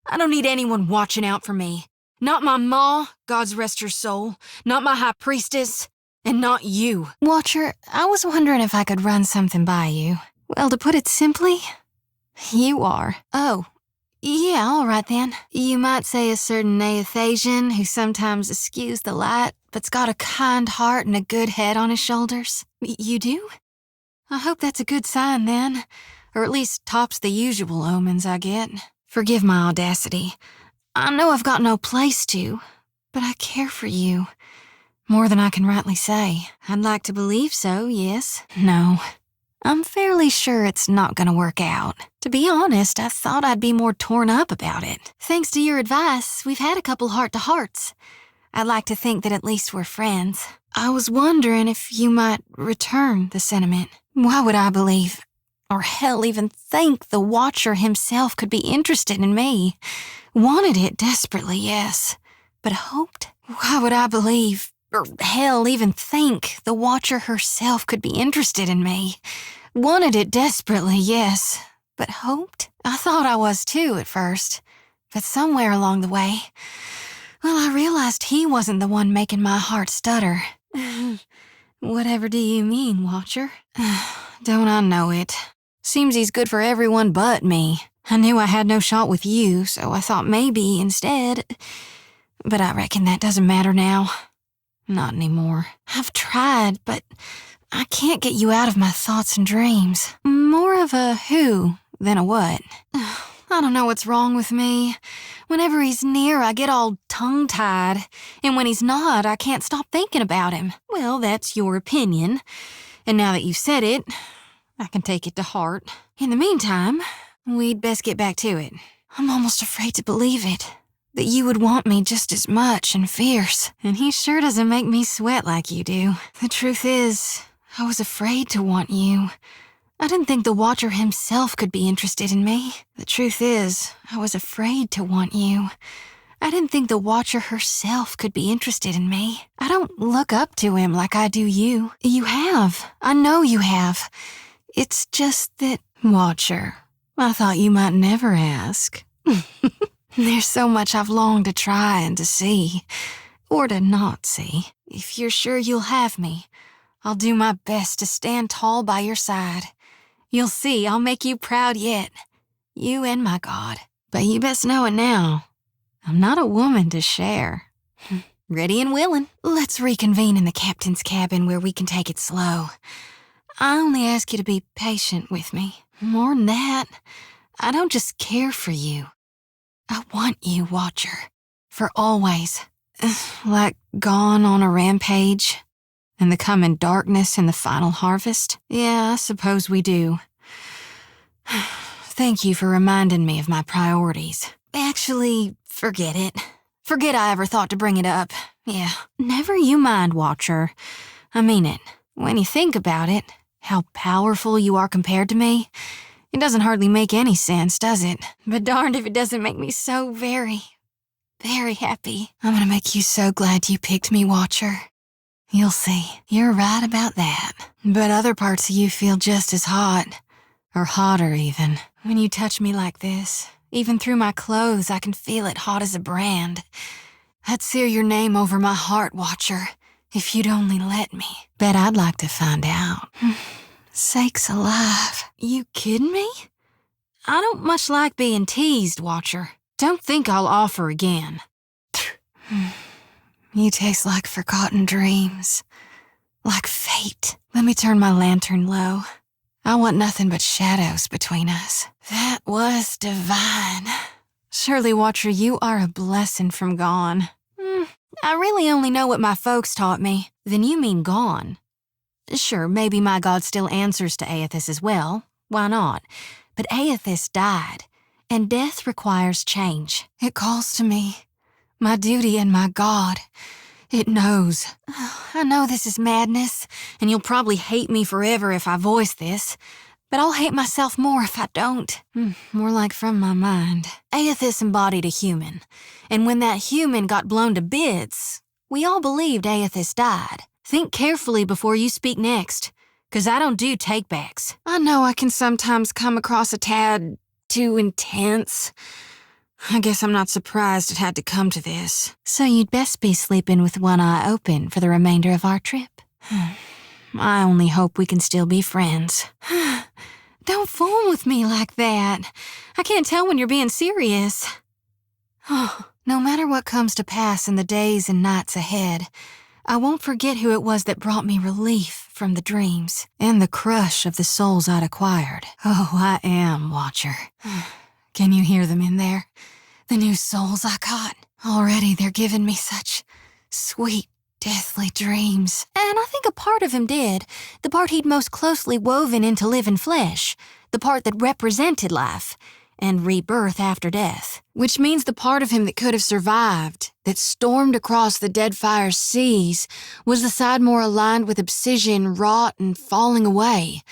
S1: I don't need anyone watching out for me. Not my ma, God's rest her soul, not my high priestess, and not you. Watcher, I was wondering if I could run something by you. Well, to put it simply, you are. Oh, yeah, all right then. You might say a certain Neothasian who sometimes eschews the light, but's got a kind heart and a good head on his shoulders. You do? I hope that's a good sign then, or at least tops the usual omens I get. Forgive my audacity. I know I've got no place to, but I care for you. More than I can rightly say. I'd like to believe so, yes. No. I'm fairly sure it's not gonna work out. To be honest, I thought I'd be more torn up about it. Thanks to your advice, we've had a couple heart-to-hearts. I'd like to think that at least we're friends. I was wondering if you might return the sentiment. Why would I believe, or hell even think, the Watcher himself could be interested in me? Wanted it desperately, yes. But hoped? Why would I believe, or hell even think, the Watcher herself could be interested in me? Wanted it desperately, yes. But hoped? I thought I was too at first. But somewhere along the way, well, I realized he wasn't the one making my heart stutter. Whatever do you mean, Watcher? Don't I know it? Seems he's good for everyone but me. I knew I had no shot with you, so I thought maybe instead. But I reckon that doesn't matter now. Not anymore. I've tried, but I can't get you out of my thoughts and dreams. More of a who than a what. I don't know what's wrong with me. Whenever he's near, I get all tongue-tied. And when he's not, I can't stop thinking about him. Well, that's your opinion. And now that you've said it, I can take it to heart. In the meantime, we'd best get back to it. I'm almost afraid to believe it. That you would want me just as much and fierce. And he sure doesn't make me sweat like you do. The truth is, I was afraid to want you. I didn't think the Watcher himself could be interested in me. The truth is, I was afraid to want you. I didn't think the Watcher herself could be interested in me. I don't look up to him like I do you. You have. I know you have. It's just that, Watcher, I thought you might never ask. There's so much I've longed to try and to see, or to not see. If you're sure you'll have me, I'll do my best to stand tall by your side. You'll see, I'll make you proud yet. You and my God. But you best know it now. I'm not a woman to share. Ready and willing. Let's reconvene in the captain's cabin where we can take it slow. I only ask you to be patient with me. More than that, I don't just care for you. I want you, Watcher. For always. Like gone on a rampage. And the coming darkness and the final harvest? Yeah, I suppose we do. Thank you for reminding me of my priorities. Actually, forget it. Forget I ever thought to bring it up. Yeah, never you mind, Watcher. I mean it. When you think about it, how powerful you are compared to me, it doesn't hardly make any sense, does it? But darned if it doesn't make me so very, very happy. I'm gonna make you so glad you picked me, Watcher. You'll see. You're right about that. But other parts of you feel just as hot. Or hotter, even. When you touch me like this, even through my clothes, I can feel it hot as a brand. I'd sear your name over my heart, Watcher, if you'd only let me. Bet I'd like to find out. Sakes alive. You kidding me? I don't much like being teased, Watcher. Don't think I'll offer again. You taste like forgotten dreams. Like fate. Let me turn my lantern low. I want nothing but shadows between us. That was divine. Surely, Watcher, you are a blessing from gone. I really only know what my folks taught me. Then you mean gone. Sure, maybe my god still answers to Aethys as well. Why not? But Aethys died, and death requires change. It calls to me. My duty and my god. It knows. I know this is madness, and you'll probably hate me forever if I voice this, but I'll hate myself more if I don't. More like from my mind. Aethys embodied a human, and when that human got blown to bits, we all believed Aethys died. Think carefully before you speak next, 'cause I don't do takebacks. I know I can sometimes come across a tad too intense. I guess I'm not surprised it had to come to this. So you'd best be sleeping with one eye open for the remainder of our trip. I only hope we can still be friends. Don't fool with me like that. I can't tell when you're being serious. No matter what comes to pass in the days and nights ahead, I won't forget who it was that brought me relief from the dreams and the crush of the souls I'd acquired. Oh, I am, Watcher. Can you hear them in there? The new souls I caught. Already they're giving me such sweet, deathly dreams. And I think a part of him did. The part he'd most closely woven into living flesh. The part that represented life and rebirth after death. Which means the part of him that could have survived, that stormed across the Deadfire seas, was the side more aligned with obsidian, rot, and falling away.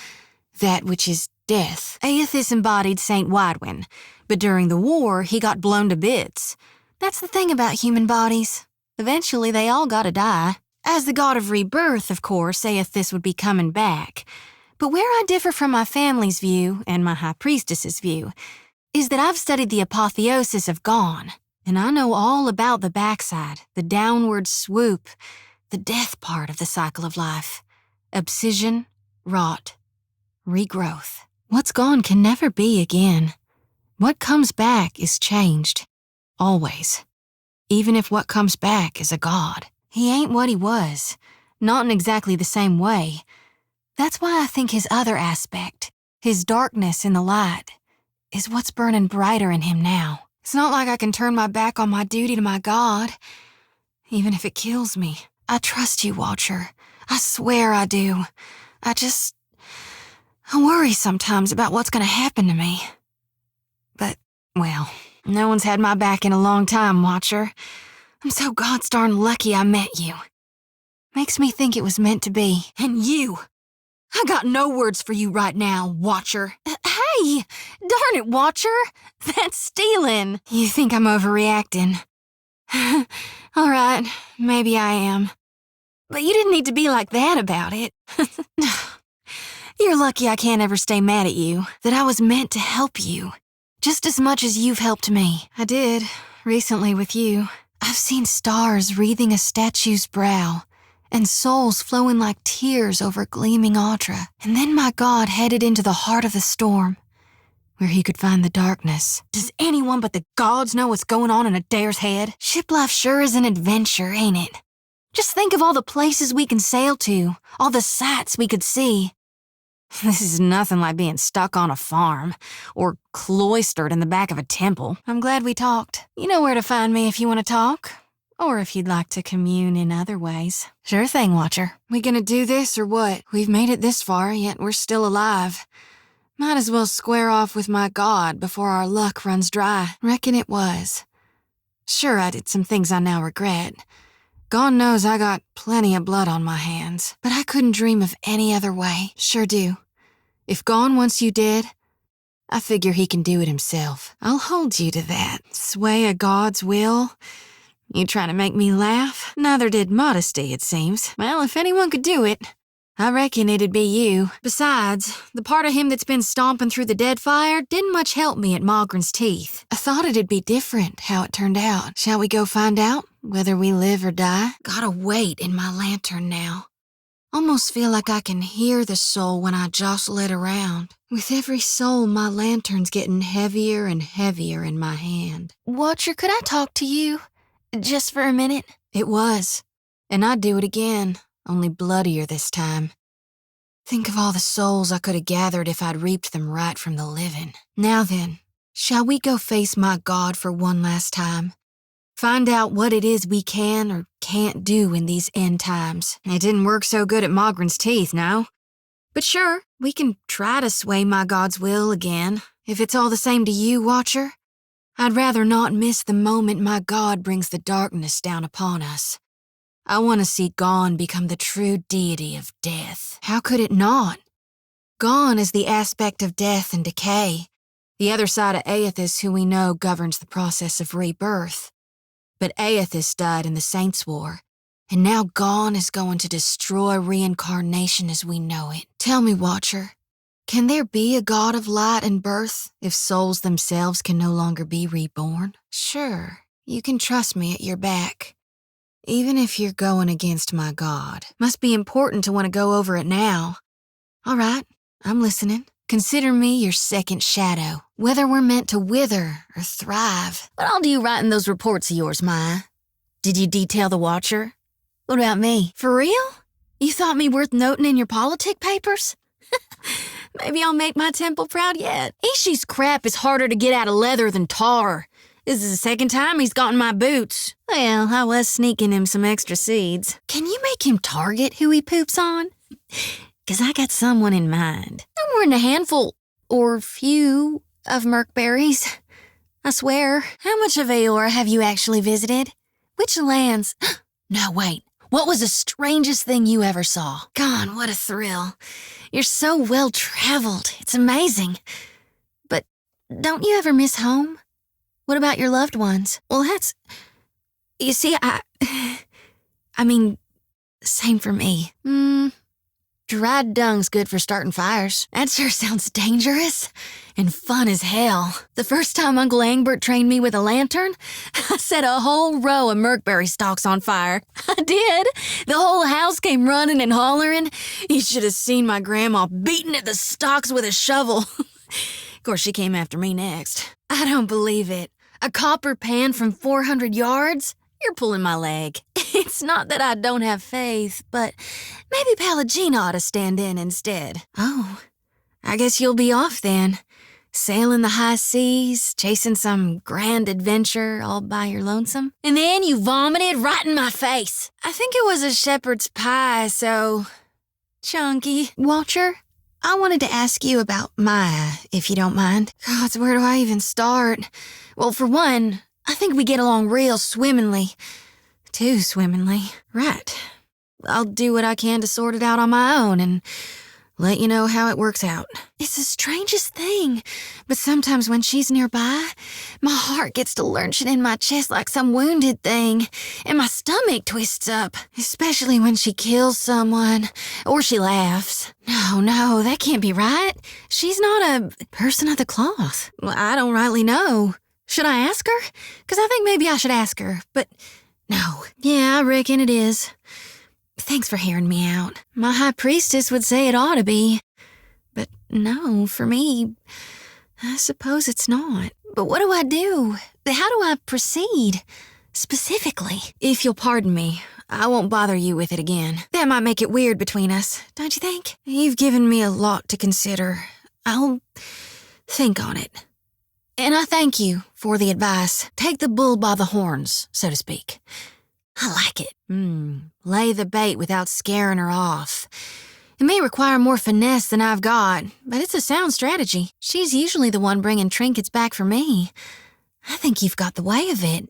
S1: That which is death. Aethys embodied Saint Widwin, but during the war, he got blown to bits. That's the thing about human bodies. Eventually, they all gotta die. As the god of rebirth, of course, Aethys would be coming back. But where I differ from my family's view, and my high priestess's view, is that I've studied the apotheosis of Gone, and I know all about the backside, the downward swoop, the death part of the cycle of life. Obsidian, rot, regrowth. What's gone can never be again. What comes back is changed. Always. Even if what comes back is a god. He ain't what he was. Not in exactly the same way. That's why I think his other aspect, his darkness in the light, is what's burning brighter in him now. It's not like I can turn my back on my duty to my god, even if it kills me. I trust you, Watcher. I swear I do. I worry sometimes about what's gonna happen to me. But, well, no one's had my back in a long time, Watcher. I'm so gods darn lucky I met you. Makes me think it was meant to be. And you! I got no words for you right now, Watcher. Hey! Darn it, Watcher! That's stealing! You think I'm overreacting. All right, maybe I am. But you didn't need to be like that about it. You're lucky I can't ever stay mad at you, that I was meant to help you. Just as much as you've helped me. I did, recently with you. I've seen stars wreathing a statue's brow, and souls flowing like tears over gleaming Audra. And then my god headed into the heart of the storm, where he could find the darkness. Does anyone but the gods know what's going on in Adair's head? Ship life sure is an adventure, ain't it? Just think of all the places we can sail to, all the sights we could see. This is nothing like being stuck on a farm, or cloistered in the back of a temple. I'm glad we talked. You know where to find me if you want to talk. Or if you'd like to commune in other ways. Sure thing, Watcher. We gonna do this or what? We've made it this far, yet we're still alive. Might as well square off with my god before our luck runs dry. Reckon it was. Sure, I did some things I now regret. God knows I got plenty of blood on my hands, but I couldn't dream of any other way. Sure do. If Gon wants you dead, I figure he can do it himself. I'll hold you to that. Sway a god's will? You trying to make me laugh? Neither did modesty, it seems. Well, if anyone could do it, I reckon it'd be you. Besides, the part of him that's been stomping through the Deadfire didn't much help me at Malgren's teeth. I thought it'd be different how it turned out. Shall we go find out whether we live or die? Gotta wait in my lantern now. Almost feel like I can hear the soul when I jostle it around. With every soul, my lantern's getting heavier and heavier in my hand. Watcher, could I talk to you? Just for a minute? It was. And I'd do it again, only bloodier this time. Think of all the souls I could have gathered if I'd reaped them right from the living. Now then, shall we go face my God for one last time? Find out what it is we can or can't do in these end times. It didn't work so good at Mogren's teeth, no? But sure, we can try to sway my God's will again, if it's all the same to you, Watcher. I'd rather not miss the moment my God brings the darkness down upon us. I want to see Gone become the true deity of death. How could it not? Gone is the aspect of death and decay, the other side of Aethys who we know governs the process of rebirth. But Aethys died in the Saints' War, and now Gone is going to destroy reincarnation as we know it. Tell me, Watcher, can there be a God of light and birth if souls themselves can no longer be reborn? Sure, you can trust me at your back. Even if you're going against my God. Must be important to want to go over it now. All right, I'm listening. Consider me your second shadow, whether we're meant to wither or thrive. What all do you write in those reports of yours, Maya? Did you detail the Watcher? What about me? For real? You thought me worth noting in your politic papers? Maybe I'll make my temple proud yet. Ishi's crap is harder to get out of leather than tar. This is the second time he's gotten my boots. Well, I was sneaking him some extra seeds. Can you make him target who he poops on? 'Cause I got someone in mind. No more than a handful, or few, of merkberries. I swear. How much of Aora have you actually visited? Which lands? No, wait. What was the strangest thing you ever saw? God, what a thrill. You're so well-traveled. It's amazing. But don't you ever miss home? What about your loved ones? Well, you see, I mean, same for me. Dried dung's good for starting fires. That sure sounds dangerous and fun as hell. The first time Uncle Angbert trained me with a lantern, I set a whole row of merkberry stalks on fire. I did. The whole house came running and hollering. You should have seen my grandma beating at the stalks with a shovel. Of course, she came after me next. I don't believe it. A copper pan from 400 yards? You're pulling my leg. It's not that I don't have faith, but maybe Palagina ought to stand in instead. Oh, I guess you'll be off then. Sailing the high seas, chasing some grand adventure all by your lonesome. And then you vomited right in my face. I think it was a shepherd's pie, so chunky. Watcher, I wanted to ask you about Maya, if you don't mind. God, where do I even start? Well, for one, I think we get along real swimmingly. Too swimmingly. Right. I'll do what I can to sort it out on my own and let you know how it works out. It's the strangest thing, but sometimes when she's nearby, my heart gets to lurching in my chest like some wounded thing, and my stomach twists up, especially when she kills someone, or she laughs. No, that can't be right. She's not a person of the cloth. Well, I don't rightly know. Should I ask her? 'Cause I think maybe I should ask her, but no. Yeah, I reckon it is. Thanks for hearing me out. My high priestess would say it ought to be. But no, for me, I suppose it's not. But what do I do? How do I proceed? Specifically? If you'll pardon me, I won't bother you with it again. That might make it weird between us, don't you think? You've given me a lot to consider. I'll think on it. And I thank you for the advice. Take the bull by the horns, so to speak. I like it. Lay the bait without scaring her off. It may require more finesse than I've got, but it's a sound strategy. She's usually the one bringing trinkets back for me. I think you've got the way of it.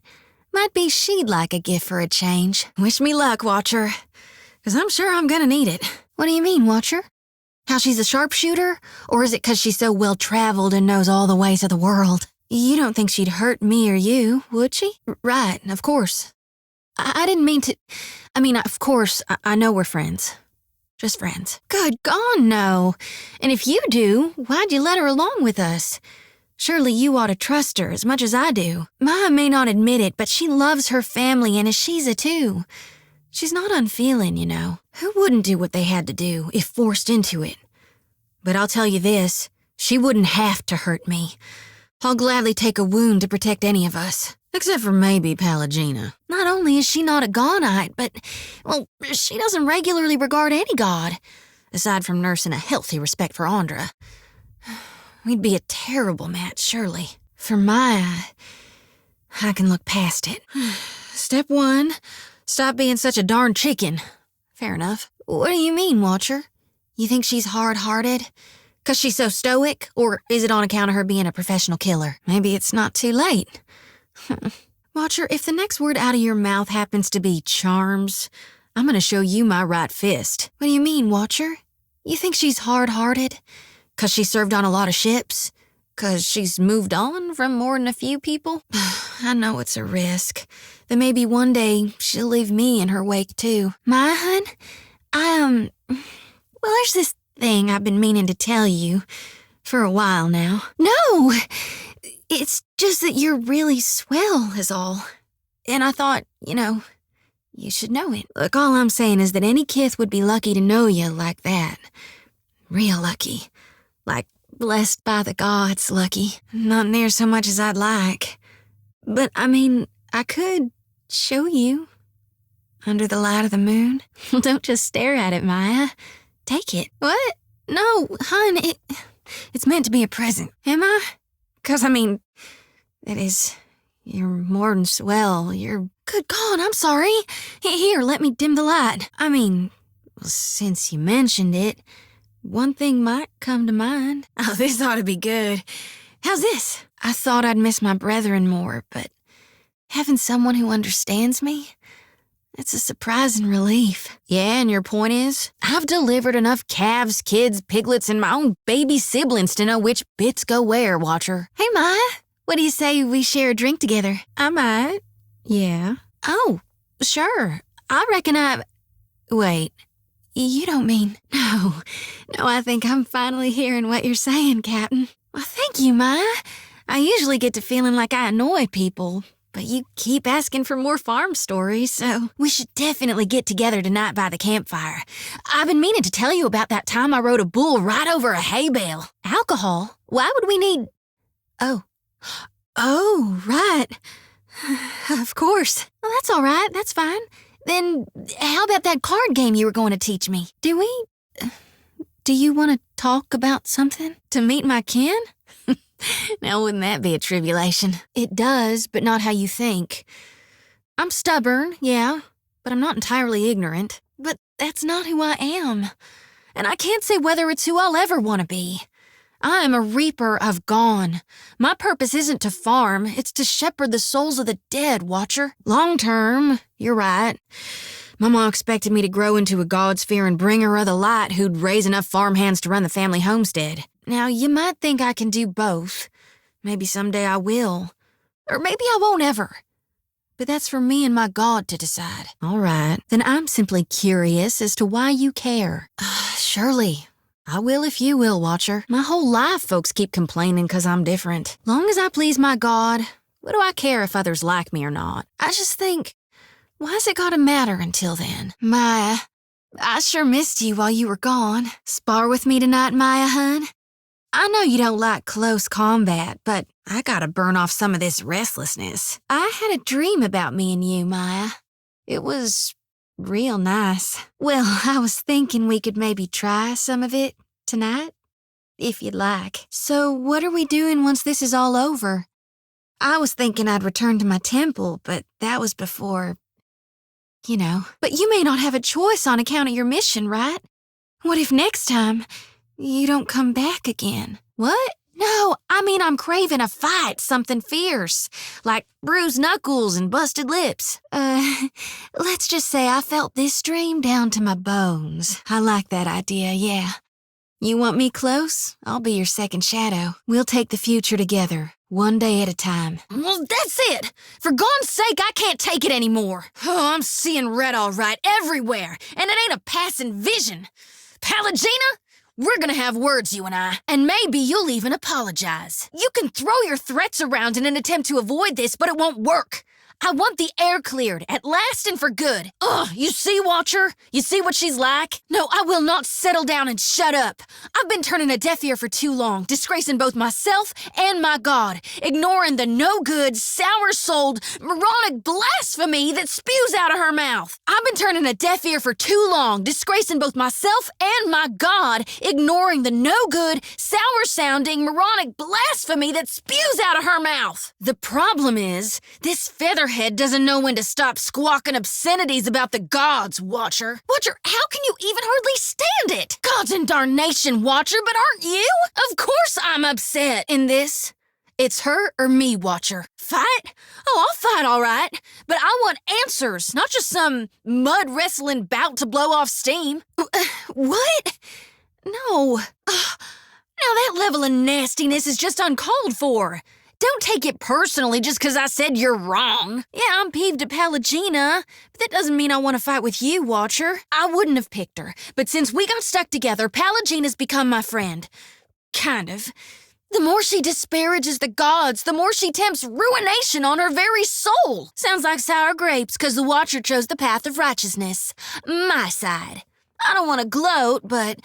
S1: Might be she'd like a gift for a change. Wish me luck, Watcher, 'cause I'm sure I'm gonna need it. What do you mean, Watcher? How she's a sharpshooter? Or is it 'cause she's so well-traveled and knows all the ways of the world? You don't think she'd hurt me or you, would she? Right, of course. I didn't mean to... I mean, of course, I know we're friends. Just friends. Good God, no. And if you do, why'd you let her along with us? Surely you ought to trust her as much as I do. Maya may not admit it, but she loves her family and Ashiza too. She's not unfeeling, you know. Who wouldn't do what they had to do if forced into it? But I'll tell you this, she wouldn't have to hurt me. I'll gladly take a wound to protect any of us. Except for maybe Pallegina. Not only is she not a Gaunite, but, well, she doesn't regularly regard any god, aside from nursing a healthy respect for Andra. We'd be a terrible match, surely. For Maya, I can look past it. Step 1, stop being such a darn chicken. Fair enough. What do you mean, Watcher? You think she's hard-hearted? 'Cause she's so stoic? Or is it on account of her being a professional killer? Maybe it's not too late. Watcher, if the next word out of your mouth happens to be charms, I'm gonna show you my right fist. What do you mean, Watcher? You think she's hard-hearted? 'Cause she served on a lot of ships? 'Cause she's moved on from more than a few people? I know it's a risk. That maybe one day she'll leave me in her wake, too. My hun, well, there's this thing I've been meaning to tell you for a while now. No! It's just that you're really swell, is all. And I thought, you should know it. Look, all I'm saying is that any kith would be lucky to know you like that. Real lucky. Like, blessed by the gods lucky. Not near so much as I'd like. But, I could show you. Under the light of the moon. Don't just stare at it, Maya. Take it. What? No, hun, it's meant to be a present. Am I? 'Cause, that is, you're more than swell. You're... Good God, I'm sorry. Here, let me dim the light. Since you mentioned it, one thing might come to mind. Oh, this ought to be good. How's this? I thought I'd miss my brethren more, but having someone who understands me, it's a surprising relief. Yeah, and your point is? I've delivered enough calves, kids, piglets, and my own baby siblings to know which bits go where, Watcher. Hey, Maya, what do you say we share a drink together? I might. Yeah. Oh, sure. I reckon Wait, you don't mean... No, I think I'm finally hearing what you're saying, Captain. Well, thank you, Maya. I usually get to feeling like I annoy people, but you keep asking for more farm stories, so we should definitely get together tonight by the campfire. I've been meaning to tell you about that time I rode a bull right over a hay bale. Alcohol? Why would we need... Oh, right. Of course. Well, that's all right. That's fine. Then how about that card game you were going to teach me? Do you want to talk about something? To meet my kin? Now, wouldn't that be a tribulation? It does, but not how you think. I'm stubborn, yeah, but I'm not entirely ignorant. But that's not who I am. And I can't say whether it's who I'll ever want to be. I am a reaper of gone. My purpose isn't to farm, it's to shepherd the souls of the dead, Watcher. Long term, you're right. Mama expected me to grow into a god-fearing bringer of the light who'd raise enough farmhands to run the family homestead. Now, you might think I can do both. Maybe someday I will. Or maybe I won't ever. But that's for me and my God to decide. All right, then I'm simply curious as to why you care. Surely. I will if you will, Watcher. My whole life folks keep complaining 'cause I'm different. Long as I please my God, what do I care if others like me or not? I just think, why's it gotta matter until then? Maya, I sure missed you while you were gone. Spar with me tonight, Maya, hun? I know you don't like close combat, but I gotta burn off some of this restlessness. I had a dream about me and you, Maya. It was... real nice. Well, I was thinking we could maybe try some of it tonight, if you'd like. So what are we doing once this is all over? I was thinking I'd return to my temple, but that was before, But you may not have a choice on account of your mission, right? What if next time you don't come back again? What? No, I'm craving a fight, something fierce, like bruised knuckles and busted lips. Let's just say I felt this dream down to my bones. I like that idea, yeah. You want me close? I'll be your second shadow. We'll take the future together, one day at a time. Well, that's it! For God's sake, I can't take it anymore. Oh, I'm seeing red all right, everywhere, and it ain't a passing vision. Pallegina? We're gonna have words, you and I, and maybe you'll even apologize. You can throw your threats around in an attempt to avoid this, but it won't work. I want the air cleared, at last and for good. Ugh, you see, Watcher? You see what she's like? No, I will not settle down and shut up. I've been turning a deaf ear for too long, disgracing both myself and my God, ignoring the no-good, sour-souled, moronic blasphemy that spews out of her mouth. I've been turning a deaf ear for too long, disgracing both myself and my God, ignoring the no-good, sour-sounding, moronic blasphemy that spews out of her mouth. The problem is, this featherhead doesn't know when to stop squawking obscenities about the gods, Watcher. Watcher, how can you even hardly stand it? Gods and darnation, Watcher, but aren't you? Of course I'm upset in this. It's her or me, Watcher. Fight? Oh, I'll fight all right. But I want answers, not just some mud-wrestling bout to blow off steam. What? No. Now that level of nastiness is just uncalled for. Don't take it personally just because I said you're wrong. Yeah, I'm peeved at Pallegina, but that doesn't mean I want to fight with you, Watcher. I wouldn't have picked her, but since we got stuck together, Pallegina's become my friend. Kind of. The more she disparages the gods, the more she tempts ruination on her very soul. Sounds like sour grapes because the Watcher chose the path of righteousness. My side. I don't want to gloat, but...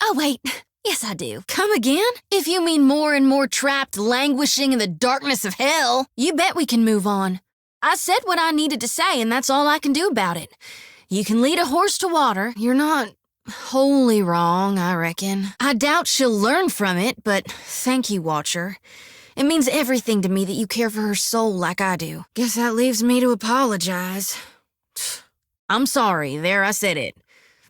S1: Oh, wait. Yes, I do. Come again? If you mean more and more trapped, languishing in the darkness of hell, you bet we can move on. I said what I needed to say, and that's all I can do about it. You can lead a horse to water. You're not wholly wrong, I reckon. I doubt she'll learn from it, but thank you, Watcher. It means everything to me that you care for her soul like I do. Guess that leaves me to apologize. I'm sorry, there I said it.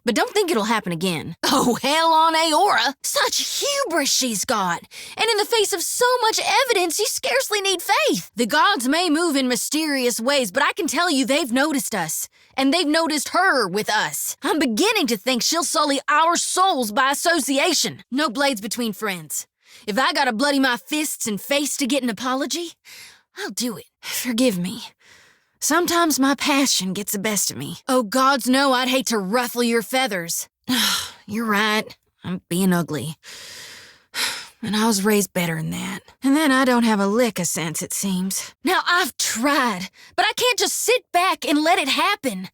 S1: But don't think it'll happen again. Oh, hell on Aora! Such hubris she's got! And in the face of so much evidence, you scarcely need faith. The gods may move in mysterious ways, but I can tell you they've noticed us. And they've noticed her with us. I'm beginning to think she'll sully our souls by association. No blades between friends. If I gotta bloody my fists and face to get an apology, I'll do it. Forgive me. Sometimes my passion gets the best of me. Oh, gods know I'd hate to ruffle your feathers. You're right. I'm being ugly. And I was raised better than that. And then I don't have a lick of sense, it seems. Now, I've tried, but I can't just sit back and let it happen.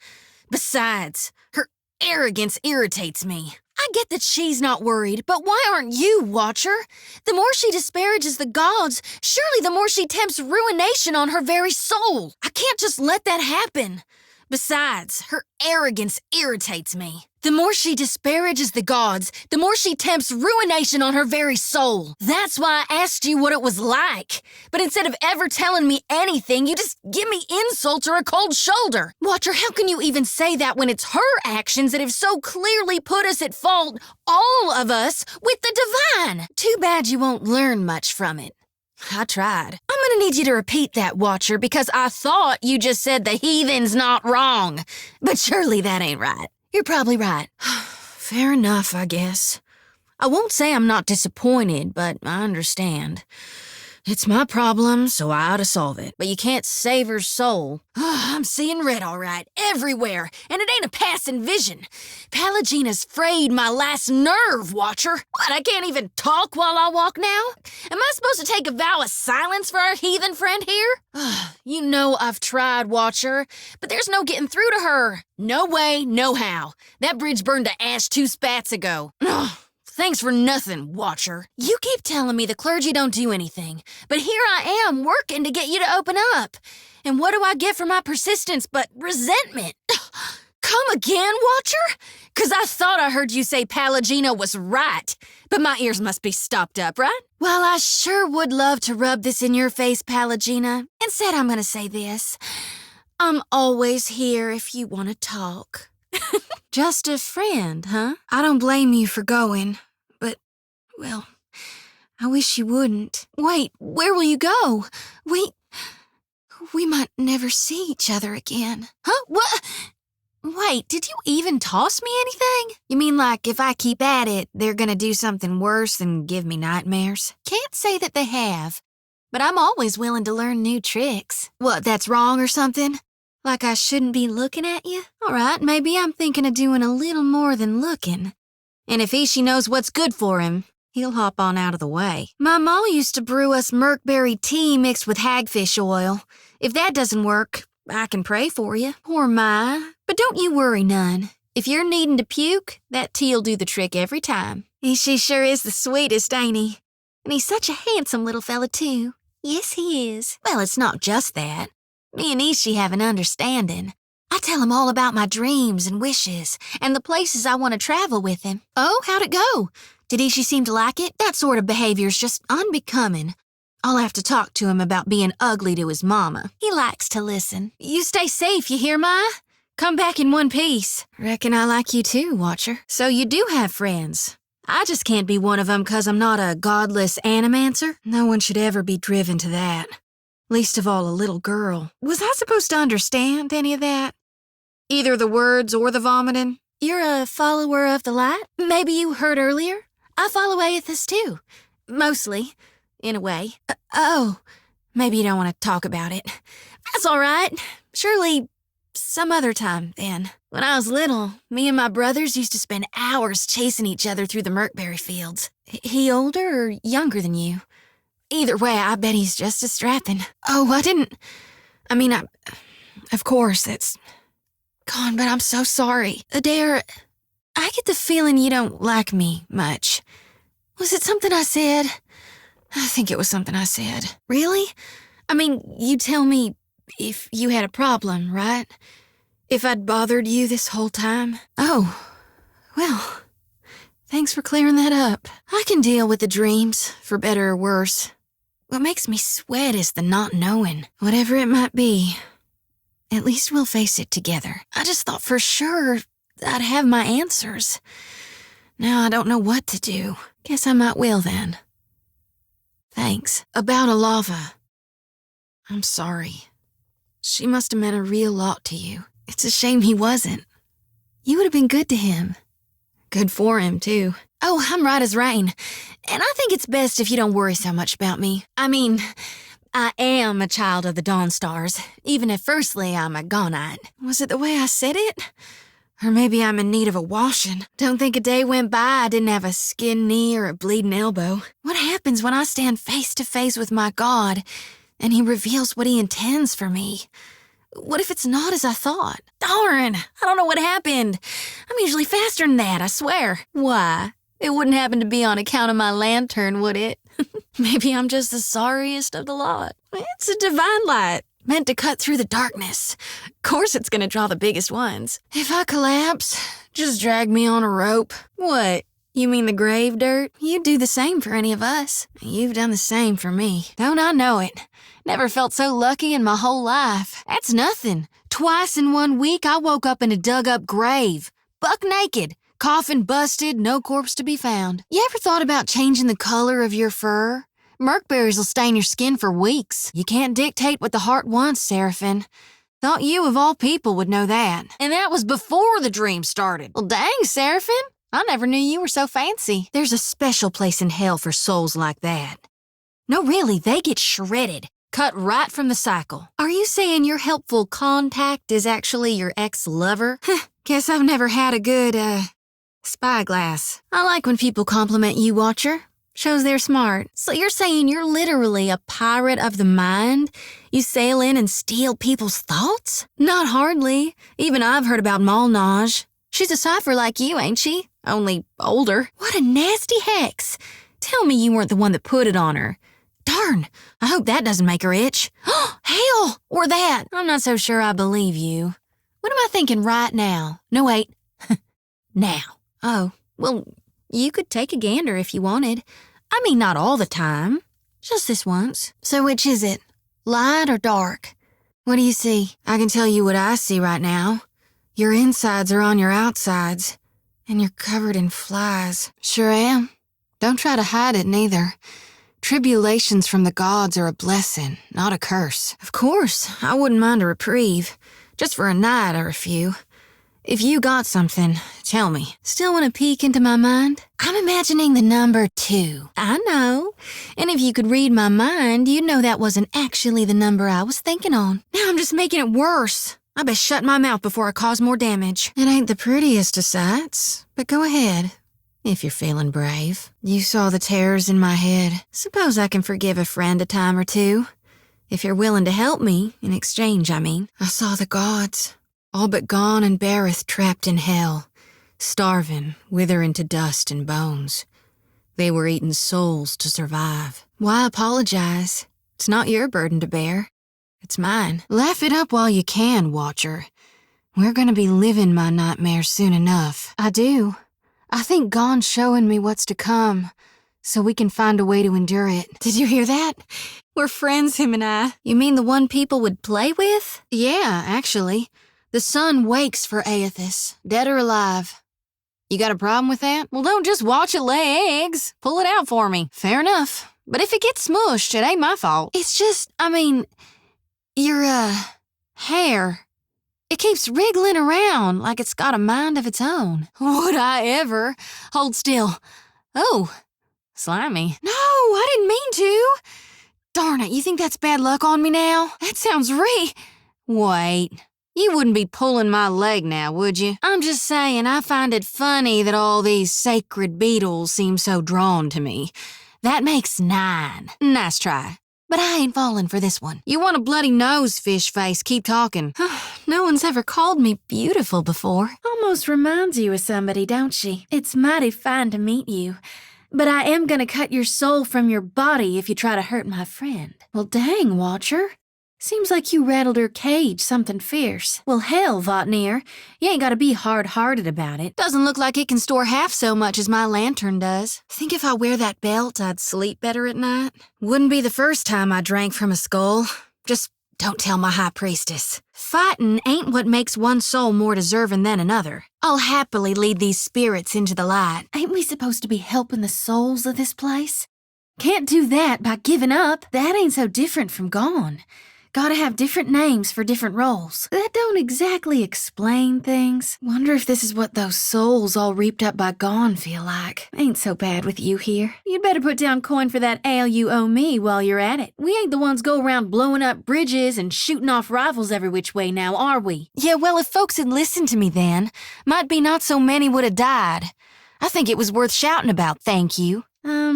S1: Besides, her arrogance irritates me. I get that she's not worried, but why aren't you, Watcher? The more she disparages the gods, surely the more she tempts ruination on her very soul. I can't just let that happen. Besides, her arrogance irritates me. The more she disparages the gods, the more she tempts ruination on her very soul. That's why I asked you what it was like. But instead of ever telling me anything, you just give me insults or a cold shoulder. Watcher, how can you even say that when it's her actions that have so clearly put us at fault, all of us, with the divine? Too bad you won't learn much from it. I tried. I'm gonna need you to repeat that, Watcher, because I thought you just said the heathen's not wrong. But surely that ain't right. You're probably right. Fair enough, I guess. I won't say I'm not disappointed, but I understand. It's my problem, so I ought to solve it. But you can't save her soul. I'm seeing red all right, everywhere, and it ain't a passing vision. Pallegina's frayed my last nerve, Watcher. What, I can't even talk while I walk now? Am I supposed to take a vow of silence for our heathen friend here? You know I've tried, Watcher, but there's no getting through to her. No way, no how. That bridge burned to ash 2 spats ago. Thanks for nothing, Watcher. You keep telling me the clergy don't do anything, but here I am working to get you to open up. And what do I get for my persistence but resentment? Come again, Watcher? 'Cause I thought I heard you say Pallegina was right, but my ears must be stopped up, right? Well, I sure would love to rub this in your face, Pallegina. Instead, I'm gonna say this. I'm always here if you want to talk. Just a friend, huh? I don't blame you for going, but, well, I wish you wouldn't. Wait, where will you go? We might never see each other again. Huh? What? Wait, did you even toss me anything? You mean like if I keep at it, they're gonna do something worse than give me nightmares? Can't say that they have, but I'm always willing to learn new tricks. What, that's wrong or something? Like I shouldn't be looking at you? All right, maybe I'm thinking of doing a little more than looking. And if Ishi knows what's good for him, he'll hop on out of the way. My ma used to brew us merkberry tea mixed with hagfish oil. If that doesn't work, I can pray for you. Poor Maya. But don't you worry none. If you're needing to puke, that tea'll do the trick every time. She sure is the sweetest, ain't he? And he's such a handsome little fella, too. Yes, he is. Well, it's not just that. Me and Ishi have an understanding. I tell him all about my dreams and wishes, and the places I want to travel with him. Oh, how'd it go? Did Ishi seem to like it? That sort of behavior's just unbecoming. I'll have to talk to him about being ugly to his mama. He likes to listen. You stay safe, you hear, Ma? Come back in one piece. Reckon I like you too, Watcher. So you do have friends. I just can't be one of them 'cause I'm not a godless animancer. No one should ever be driven to that. Least of all a little girl. Was I supposed to understand any of that? Either the words or the vomiting? You're a follower of the light? Maybe you heard earlier? I follow Aethys too. Mostly, in a way. Oh, maybe you don't want to talk about it. That's all right. Surely some other time, then. When I was little, me and my brothers used to spend hours chasing each other through the Merkberry fields. He older or younger than you? Either way, I bet he's just as strapping. Oh, of course, that's gone, but I'm so sorry. Adair, I get the feeling you don't like me much. Was it something I said? I think it was something I said. Really? You tell me if you had a problem, right? If I'd bothered you this whole time? Oh, well, thanks for clearing that up. I can deal with the dreams, for better or worse. What makes me sweat is the not knowing. Whatever it might be, at least we'll face it together. I just thought for sure I'd have my answers. Now I don't know what to do. Guess I might will then. Thanks. About Alava. I'm sorry. She must have meant a real lot to you. It's a shame he wasn't. You would have been good to him. Good for him, too. Oh, I'm right as rain. And I think it's best if you don't worry so much about me. I am a child of the Dawn Stars, even if firstly I'm a Gaunite. Was it the way I said it? Or maybe I'm in need of a washing. Don't think a day went by I didn't have a skinned knee or a bleeding elbow. What happens when I stand face to face with my God and he reveals what he intends for me? What if it's not as I thought? Darn, I don't know what happened. I'm usually faster than that, I swear. Why? It wouldn't happen to be on account of my lantern, would it? Maybe I'm just the sorriest of the lot. It's a divine light, meant to cut through the darkness. Of course it's gonna draw the biggest ones. If I collapse, just drag me on a rope. What? You mean the grave dirt? You'd do the same for any of us. You've done the same for me. Don't I know it? Never felt so lucky in my whole life. That's nothing. Twice in 1 week, I woke up in a dug-up grave. Buck naked. Coffin busted, no corpse to be found. You ever thought about changing the color of your fur? Merkberries will stain your skin for weeks. You can't dictate what the heart wants, Seraphine. Thought you, of all people, would know that. And that was before the dream started. Well, dang, Seraphine. I never knew you were so fancy. There's a special place in hell for souls like that. No, really, they get shredded. Cut right from the cycle. Are you saying your helpful contact is actually your ex-lover? Guess I've never had a good, spyglass. I like when people compliment you, Watcher. Shows they're smart. So you're saying you're literally a pirate of the mind? You sail in and steal people's thoughts? Not hardly. Even I've heard about Malnage. She's a cipher like you, ain't she? Only older. What a nasty hex. Tell me you weren't the one that put it on her. Darn, I hope that doesn't make her itch. Hell, or that. I'm not so sure I believe you. What am I thinking right now? No, wait. Now. Oh, well, you could take a gander if you wanted. Not all the time. Just this once. So which is it? Light or dark? What do you see? I can tell you what I see right now. Your insides are on your outsides, and you're covered in flies. Sure am. Don't try to hide it, neither. Tribulations from the gods are a blessing, not a curse. Of course, I wouldn't mind a reprieve. Just for a night or a few. If you got something, tell me. Still want to peek into my mind? I'm imagining the number 2. I know. And if you could read my mind, you'd know that wasn't actually the number I was thinking on. Now I'm just making it worse. I best shut my mouth before I cause more damage. It ain't the prettiest of sights, but go ahead. If you're feeling brave. You saw the terrors in my head. Suppose I can forgive a friend a time or two. If you're willing to help me, in exchange, I mean. I saw the gods, all but Gon and Bareth trapped in hell, starving, withering to dust and bones. They were eating souls to survive. Why apologize? It's not your burden to bear. It's mine. Laugh it up while you can, Watcher. We're gonna be living my nightmares soon enough. I do. I think Gon's showing me what's to come, so we can find a way to endure it. Did you hear that? We're friends, him and I. You mean the one people would play with? Yeah, actually. The sun wakes for Aethys, dead or alive. You got a problem with that? Well, don't just watch it lay eggs. Pull it out for me. Fair enough. But if it gets smushed, it ain't my fault. It's just, your, hair. It keeps wriggling around like it's got a mind of its own. Would I ever? Hold still. Oh, slimy. No, I didn't mean to. Darn it, you think that's bad luck on me now? That sounds Wait. You wouldn't be pulling my leg now, would you? I'm just saying I find it funny that all these sacred beetles seem so drawn to me. That makes 9. Nice try. But I ain't falling for this one. You want a bloody nose, fish face, keep talking. No one's ever called me beautiful before. Almost reminds you of somebody, don't she? It's mighty fine to meet you. But I am gonna cut your soul from your body if you try to hurt my friend. Well, dang, Watcher. Seems like you rattled her cage something fierce. Well, hell, Votnir. You ain't gotta be hard-hearted about it. Doesn't look like it can store half so much as my lantern does. Think if I wear that belt, I'd sleep better at night? Wouldn't be the first time I drank from a skull. Just don't tell my high priestess. Fighting ain't what makes one soul more deserving than another. I'll happily lead these spirits into the light. Ain't we supposed to be helping the souls of this place? Can't do that by giving up. That ain't so different from Gon. Gotta have different names for different roles. That don't exactly explain things. Wonder if this is what those souls all reaped up by Gon feel like. Ain't so bad with you here. You'd better put down coin for that ale you owe me while you're at it. We ain't the ones go around blowing up bridges and shooting off rifles every which way now, are we? Yeah, well, if folks had listened to me then, might be not so many would have died. I think it was worth shouting about, thank you.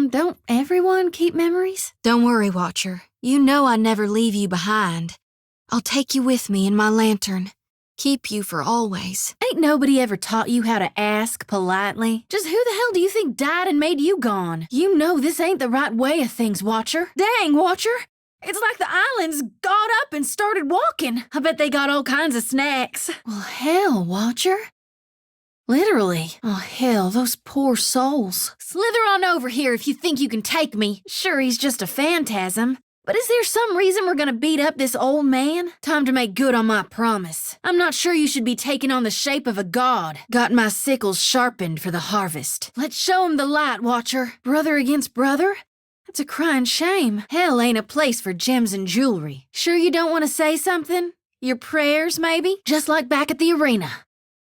S1: Don't everyone keep memories? Don't worry, Watcher. You know I never leave you behind. I'll take you with me in my lantern. Keep you for always. Ain't nobody ever taught you how to ask politely. Just who the hell do you think died and made you gone? You know this ain't the right way of things, Watcher. Dang, Watcher! It's like the islands got up and started walking. I bet they got all kinds of snacks. Well, hell, Watcher. Literally. Oh, hell, those poor souls. Slither on over here if you think you can take me. Sure, he's just a phantasm. But is there some reason we're gonna beat up this old man? Time to make good on my promise. I'm not sure you should be taking on the shape of a god. Got my sickles sharpened for the harvest. Let's show him the light, Watcher. Brother against brother? That's a crying shame. Hell ain't a place for gems and jewelry. Sure you don't want to say something? Your prayers, maybe? Just like back at the arena.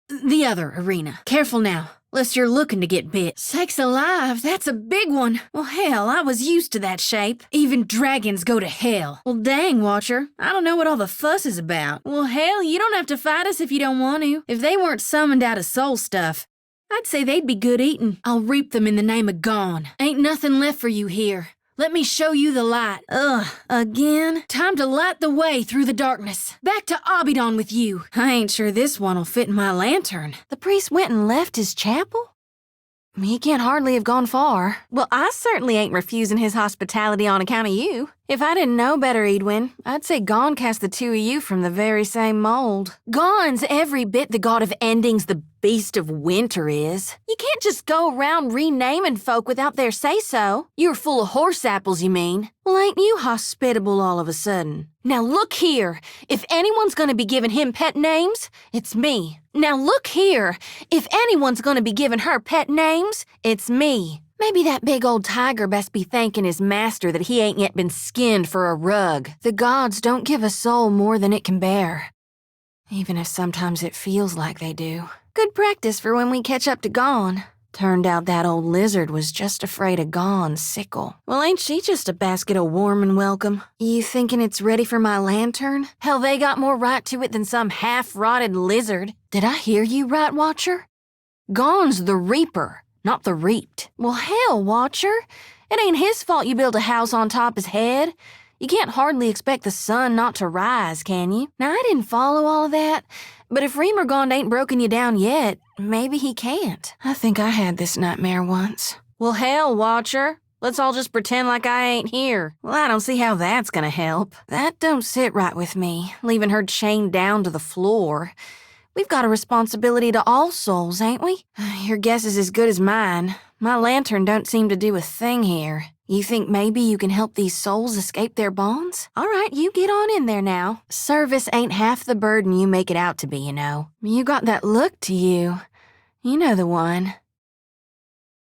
S1: The other arena. Careful now, lest you're looking to get bit. Sakes alive, that's a big one. Well, hell, I was used to that shape. Even dragons go to hell. Well, dang, Watcher, I don't know what all the fuss is about. Well, hell, you don't have to fight us if you don't want to. If they weren't summoned out of soul stuff, I'd say they'd be good eating. I'll reap them in the name of Gon. Ain't nothing left for you here. Let me show you the light. Again? Time to light the way through the darkness. Back to Abaddon with you. I ain't sure this one'll fit in my lantern. The priest went and left his chapel? He can't hardly have gone far. Well, I certainly ain't refusing his hospitality on account of you. If I didn't know better, Edwin, I'd say Gon cast the two of you from the very same mold. Gon's every bit the god of endings the beast of winter is. You can't just go around renaming folk without their say-so. You're full of horse apples, you mean? Well, ain't you hospitable all of a sudden? Now look here. If anyone's gonna be giving him pet names, it's me. Now look here. If anyone's gonna be giving her pet names, it's me. Maybe that big old tiger best be thanking his master that he ain't yet been skinned for a rug. The gods don't give a soul more than it can bear. Even if sometimes it feels like they do. Good practice for when we catch up to Gon. Turned out that old lizard was just afraid of Gon's sickle. Well, ain't she just a basket of warm and welcome? You thinking it's ready for my lantern? Hell, they got more right to it than some half-rotted lizard. Did I hear you right, Watcher? Gon's the reaper, not the reaped. Well, hell, Watcher. It ain't his fault you built a house on top his head. You can't hardly expect the sun not to rise, can you? Now, I didn't follow all of that, but if Remergond ain't broken you down yet, maybe he can't. I think I had this nightmare once. Well, hell, Watcher. Let's all just pretend like I ain't here. Well, I don't see how that's gonna help. That don't sit right with me, leaving her chained down to the floor. We've got a responsibility to all souls, ain't we? Your guess is as good as mine. My lantern don't seem to do a thing here. You think maybe you can help these souls escape their bonds? All right, you get on in there now. Service ain't half the burden you make it out to be, you know. You got that look to you. You know the one.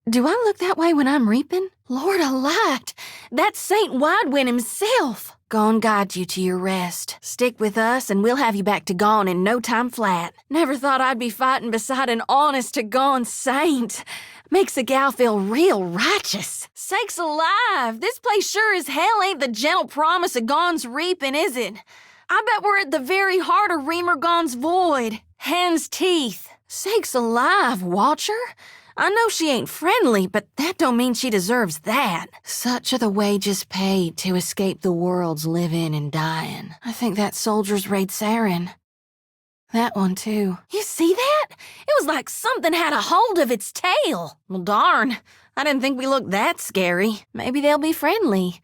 S1: Do I look that way when I'm reaping? Lord alight, that's Saint Widewind himself. Gone guide you to your rest. Stick with us and we'll have you back to Gone in no time flat. Never thought I'd be fighting beside an honest-to-gone saint. Makes a gal feel real righteous. Sakes alive, this place sure as hell ain't the gentle promise of Gone's reaping, is it? I bet we're at the very heart of Remergond's void. Hen's teeth. Sakes alive, Watcher. I know she ain't friendly, but that don't mean she deserves that. Such are the wages paid to escape the world's living and dying. I think that soldier's Raid Saren. That one, too. You see that? It was like something had a hold of its tail. Well, darn. I didn't think we looked that scary. Maybe they'll be friendly.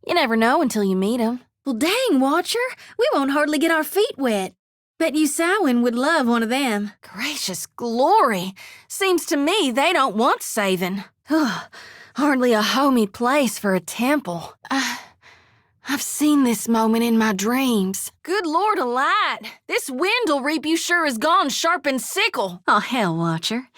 S1: You never know until you meet them. Well, dang, Watcher. We won't hardly get our feet wet. Bet you Samhain would love one of them. Gracious glory. Seems to me they don't want saving. Hardly a homey place for a temple. I've seen this moment in my dreams. Good Lord alight. This wind'll reap you sure as Gone sharpened sickle. Oh, hell, Watcher.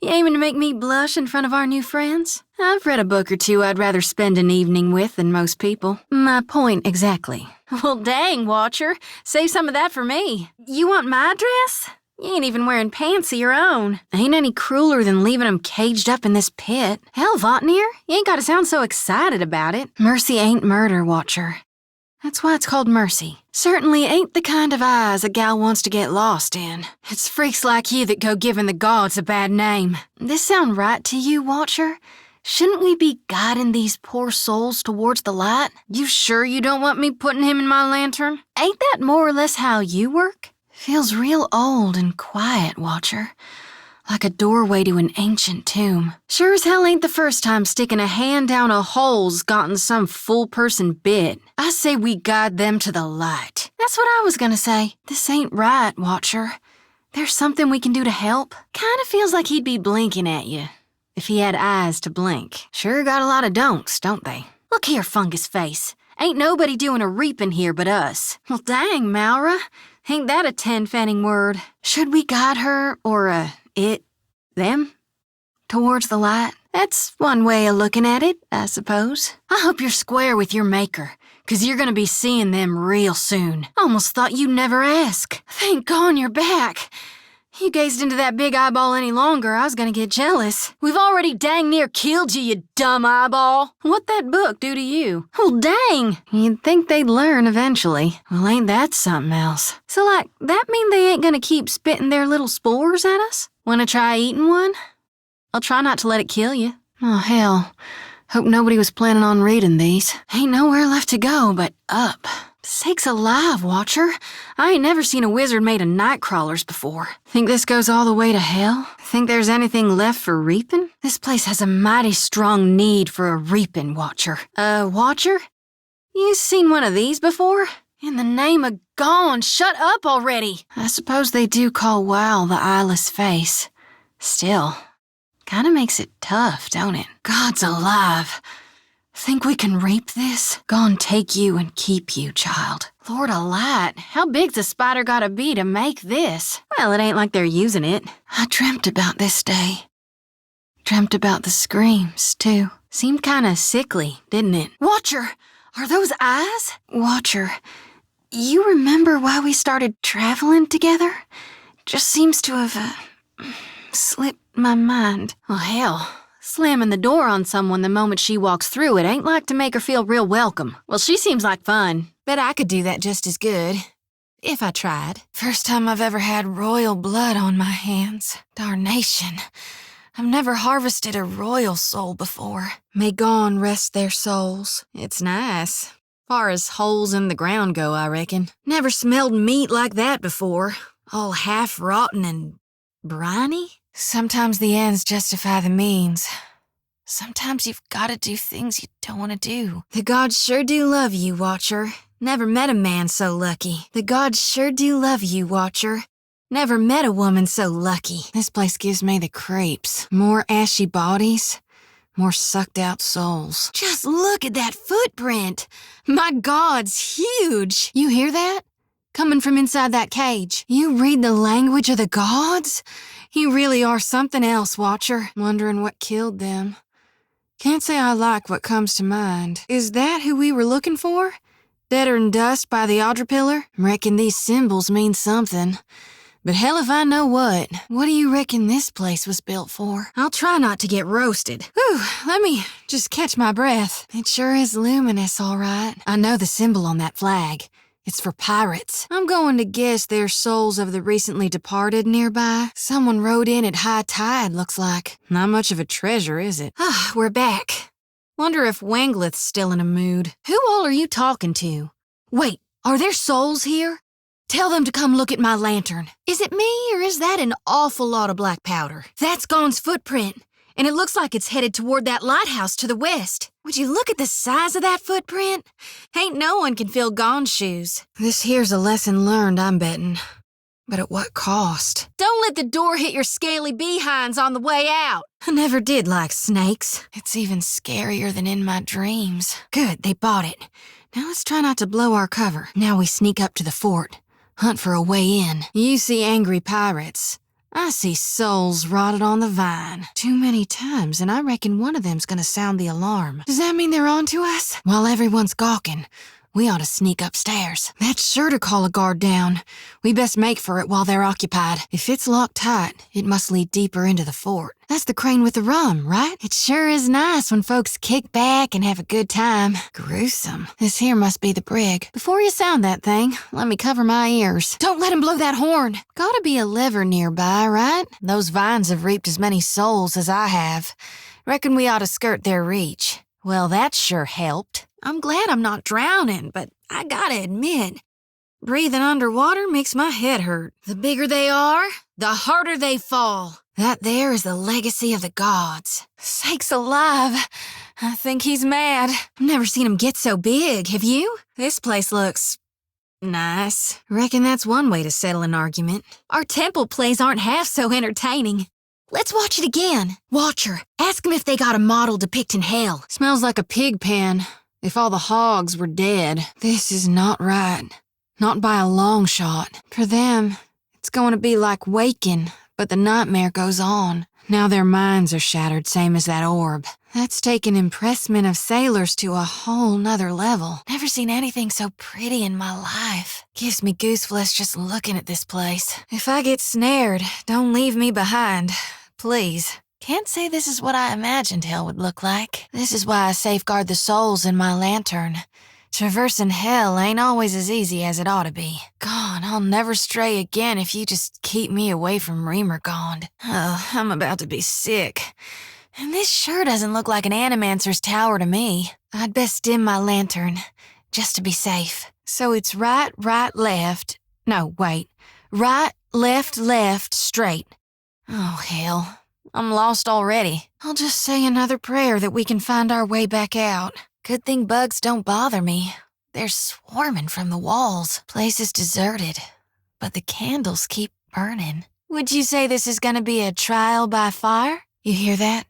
S1: You aiming to make me blush in front of our new friends? I've read a book or two I'd rather spend an evening with than most people. My point exactly. Well, dang, Watcher. Save some of that for me. You want my dress? You ain't even wearing pants of your own. Ain't any crueler than leaving 'em caged up in this pit. Hell, Votnir, you ain't gotta sound so excited about it. Mercy ain't murder, Watcher. That's why it's called mercy. Certainly ain't the kind of eyes a gal wants to get lost in. It's freaks like you that go giving the gods a bad name. This sound right to you, Watcher? Shouldn't we be guiding these poor souls towards the light? You sure you don't want me putting him in my lantern? Ain't that more or less how you work? Feels real old and quiet, Watcher. Like a doorway to an ancient tomb. Sure as hell ain't the first time sticking a hand down a hole's gotten some fool person bit. I say we guide them to the light. That's what I was gonna say. This ain't right, Watcher. There's something we can do to help. Kinda feels like he'd be blinking at you. If he had eyes to blink. Sure got a lot of don'ts, don't they? Look here, Fungus Face. Ain't nobody doing a reaping here but us. Well, dang, Maura. Ain't that a 10-fanning word? Should we guide her, or, them? Towards the light? That's one way of looking at it, I suppose. I hope you're square with your maker, 'cause you're gonna be seeing them real soon. Almost thought you'd never ask. Thank God you're back. You gazed into that big eyeball any longer, I was gonna get jealous. We've already dang near killed you, you dumb eyeball. What'd that book do to you? Well, dang! You'd think they'd learn eventually. Well, ain't that something else? So, like, that mean they ain't gonna keep spitting their little spores at us? Wanna try eating one? I'll try not to let it kill you. Oh, hell. Hope nobody was planning on reading these. Ain't nowhere left to go but up. Sakes alive, Watcher. I ain't never seen a wizard made of night crawlers before. Think this goes all the way to hell? Think there's anything left for reaping? This place has a mighty strong need for a reaping, Watcher. Watcher? You seen one of these before? In the name of Gone, shut up already! I suppose they do call WoW the eyeless face. Still, kinda makes it tough, don't it? God's alive. Think we can reap this? Gone take you and keep you, child. Lord alight, how big's a spider gotta be to make this? Well, it ain't like they're using it. I dreamt about this day. Dreamt about the screams, too. Seemed kinda sickly, didn't it? Watcher! Are those eyes? Watcher, you remember why we started traveling together? Just seems to have, slipped my mind. Oh, hell. Slamming the door on someone the moment she walks through it ain't like to make her feel real welcome. Well, she seems like fun. Bet I could do that just as good. If I tried. First time I've ever had royal blood on my hands. Darnation. I've never harvested a royal soul before. May Gone rest their souls. It's nice. Far as holes in the ground go, I reckon. Never smelled meat like that before. All half-rotten and briny. Sometimes the ends justify the means. Sometimes you've got to do things you don't want to do. The gods sure do love you, Watcher. Never met a man so lucky. The gods sure do love you, Watcher. Never met a woman so lucky. This place gives me the creeps. More ashy bodies, more sucked-out souls. Just look at that footprint. My God's huge. You hear that? Coming from inside that cage. You read the language of the gods? You really are something else, Watcher. Wondering what killed them. Can't say I like what comes to mind. Is that who we were looking for? Deader'n dust by the Audra pillar? Reckon these symbols mean something. But hell if I know what. What do you reckon this place was built for? I'll try not to get roasted. Whew, let me just catch my breath. It sure is luminous, all right. I know the symbol on that flag. It's for pirates. I'm going to guess they're souls of the recently departed nearby. Someone rode in at high tide, looks like. Not much of a treasure, is it? Ah, we're back. Wonder if Wangleth's still in a mood. Who all are you talking to? Wait, are there souls here? Tell them to come look at my lantern. Is it me, or is that an awful lot of black powder? That's Gon's footprint, and it looks like it's headed toward that lighthouse to the west. Would you look at the size of that footprint? Ain't no one can fill Gon's shoes. This here's a lesson learned, I'm betting. But at what cost? Don't let the door hit your scaly behinds on the way out. I never did like snakes. It's even scarier than in my dreams. Good, they bought it. Now let's try not to blow our cover. Now we sneak up to the fort. Hunt for a way in. You see angry pirates. I see souls rotted on the vine. Too many times, and I reckon one of them's gonna sound the alarm. Does that mean they're on to us? While everyone's gawking, we ought to sneak upstairs. That's sure to call a guard down. We best make for it while they're occupied. If it's locked tight, it must lead deeper into the fort. That's the crane with the rum, right? It sure is nice when folks kick back and have a good time. Gruesome. This here must be the brig. Before you sound that thing, let me cover my ears. Don't let him blow that horn. Gotta be a lever nearby, right? Those vines have reaped as many souls as I have. Reckon we ought to skirt their reach. Well, that sure helped. I'm glad I'm not drowning, but I gotta admit, breathing underwater makes my head hurt. The bigger they are, the harder they fall. That there is the legacy of the gods. Sakes alive, I think he's mad. I've never seen him get so big, have you? This place looks nice. Reckon that's one way to settle an argument. Our temple plays aren't half so entertaining. Let's watch it again. Watcher, ask 'em if they got a model depicting hell. Smells like a pig pen. If all the hogs were dead, this is not right. Not by a long shot. For them, it's going to be like waking, but the nightmare goes on. Now their minds are shattered, same as that orb. That's taken impressment of sailors to a whole nother level. Never seen anything so pretty in my life. Gives me gooseflesh just looking at this place. If I get snared, don't leave me behind. Please. Can't say this is what I imagined hell would look like. This is why I safeguard the souls in my lantern. Traversing hell ain't always as easy as it ought to be. God, I'll never stray again if you just keep me away from Remergond. Oh, I'm about to be sick. And this sure doesn't look like an Animancer's tower to me. I'd best dim my lantern, just to be safe. So it's right, left. No, wait. Right, left, straight. Oh, hell. I'm lost already. I'll just say another prayer that we can find our way back out. Good thing bugs don't bother me. They're swarming from the walls. Place is deserted, but the candles keep burning. Would you say this is gonna be a trial by fire? You hear that?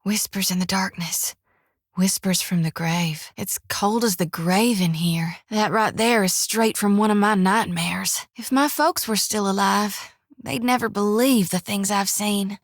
S1: Whispers in the darkness. Whispers from the grave. It's cold as the grave in here. That right there is straight from one of my nightmares. If my folks were still alive, they'd never believe the things I've seen.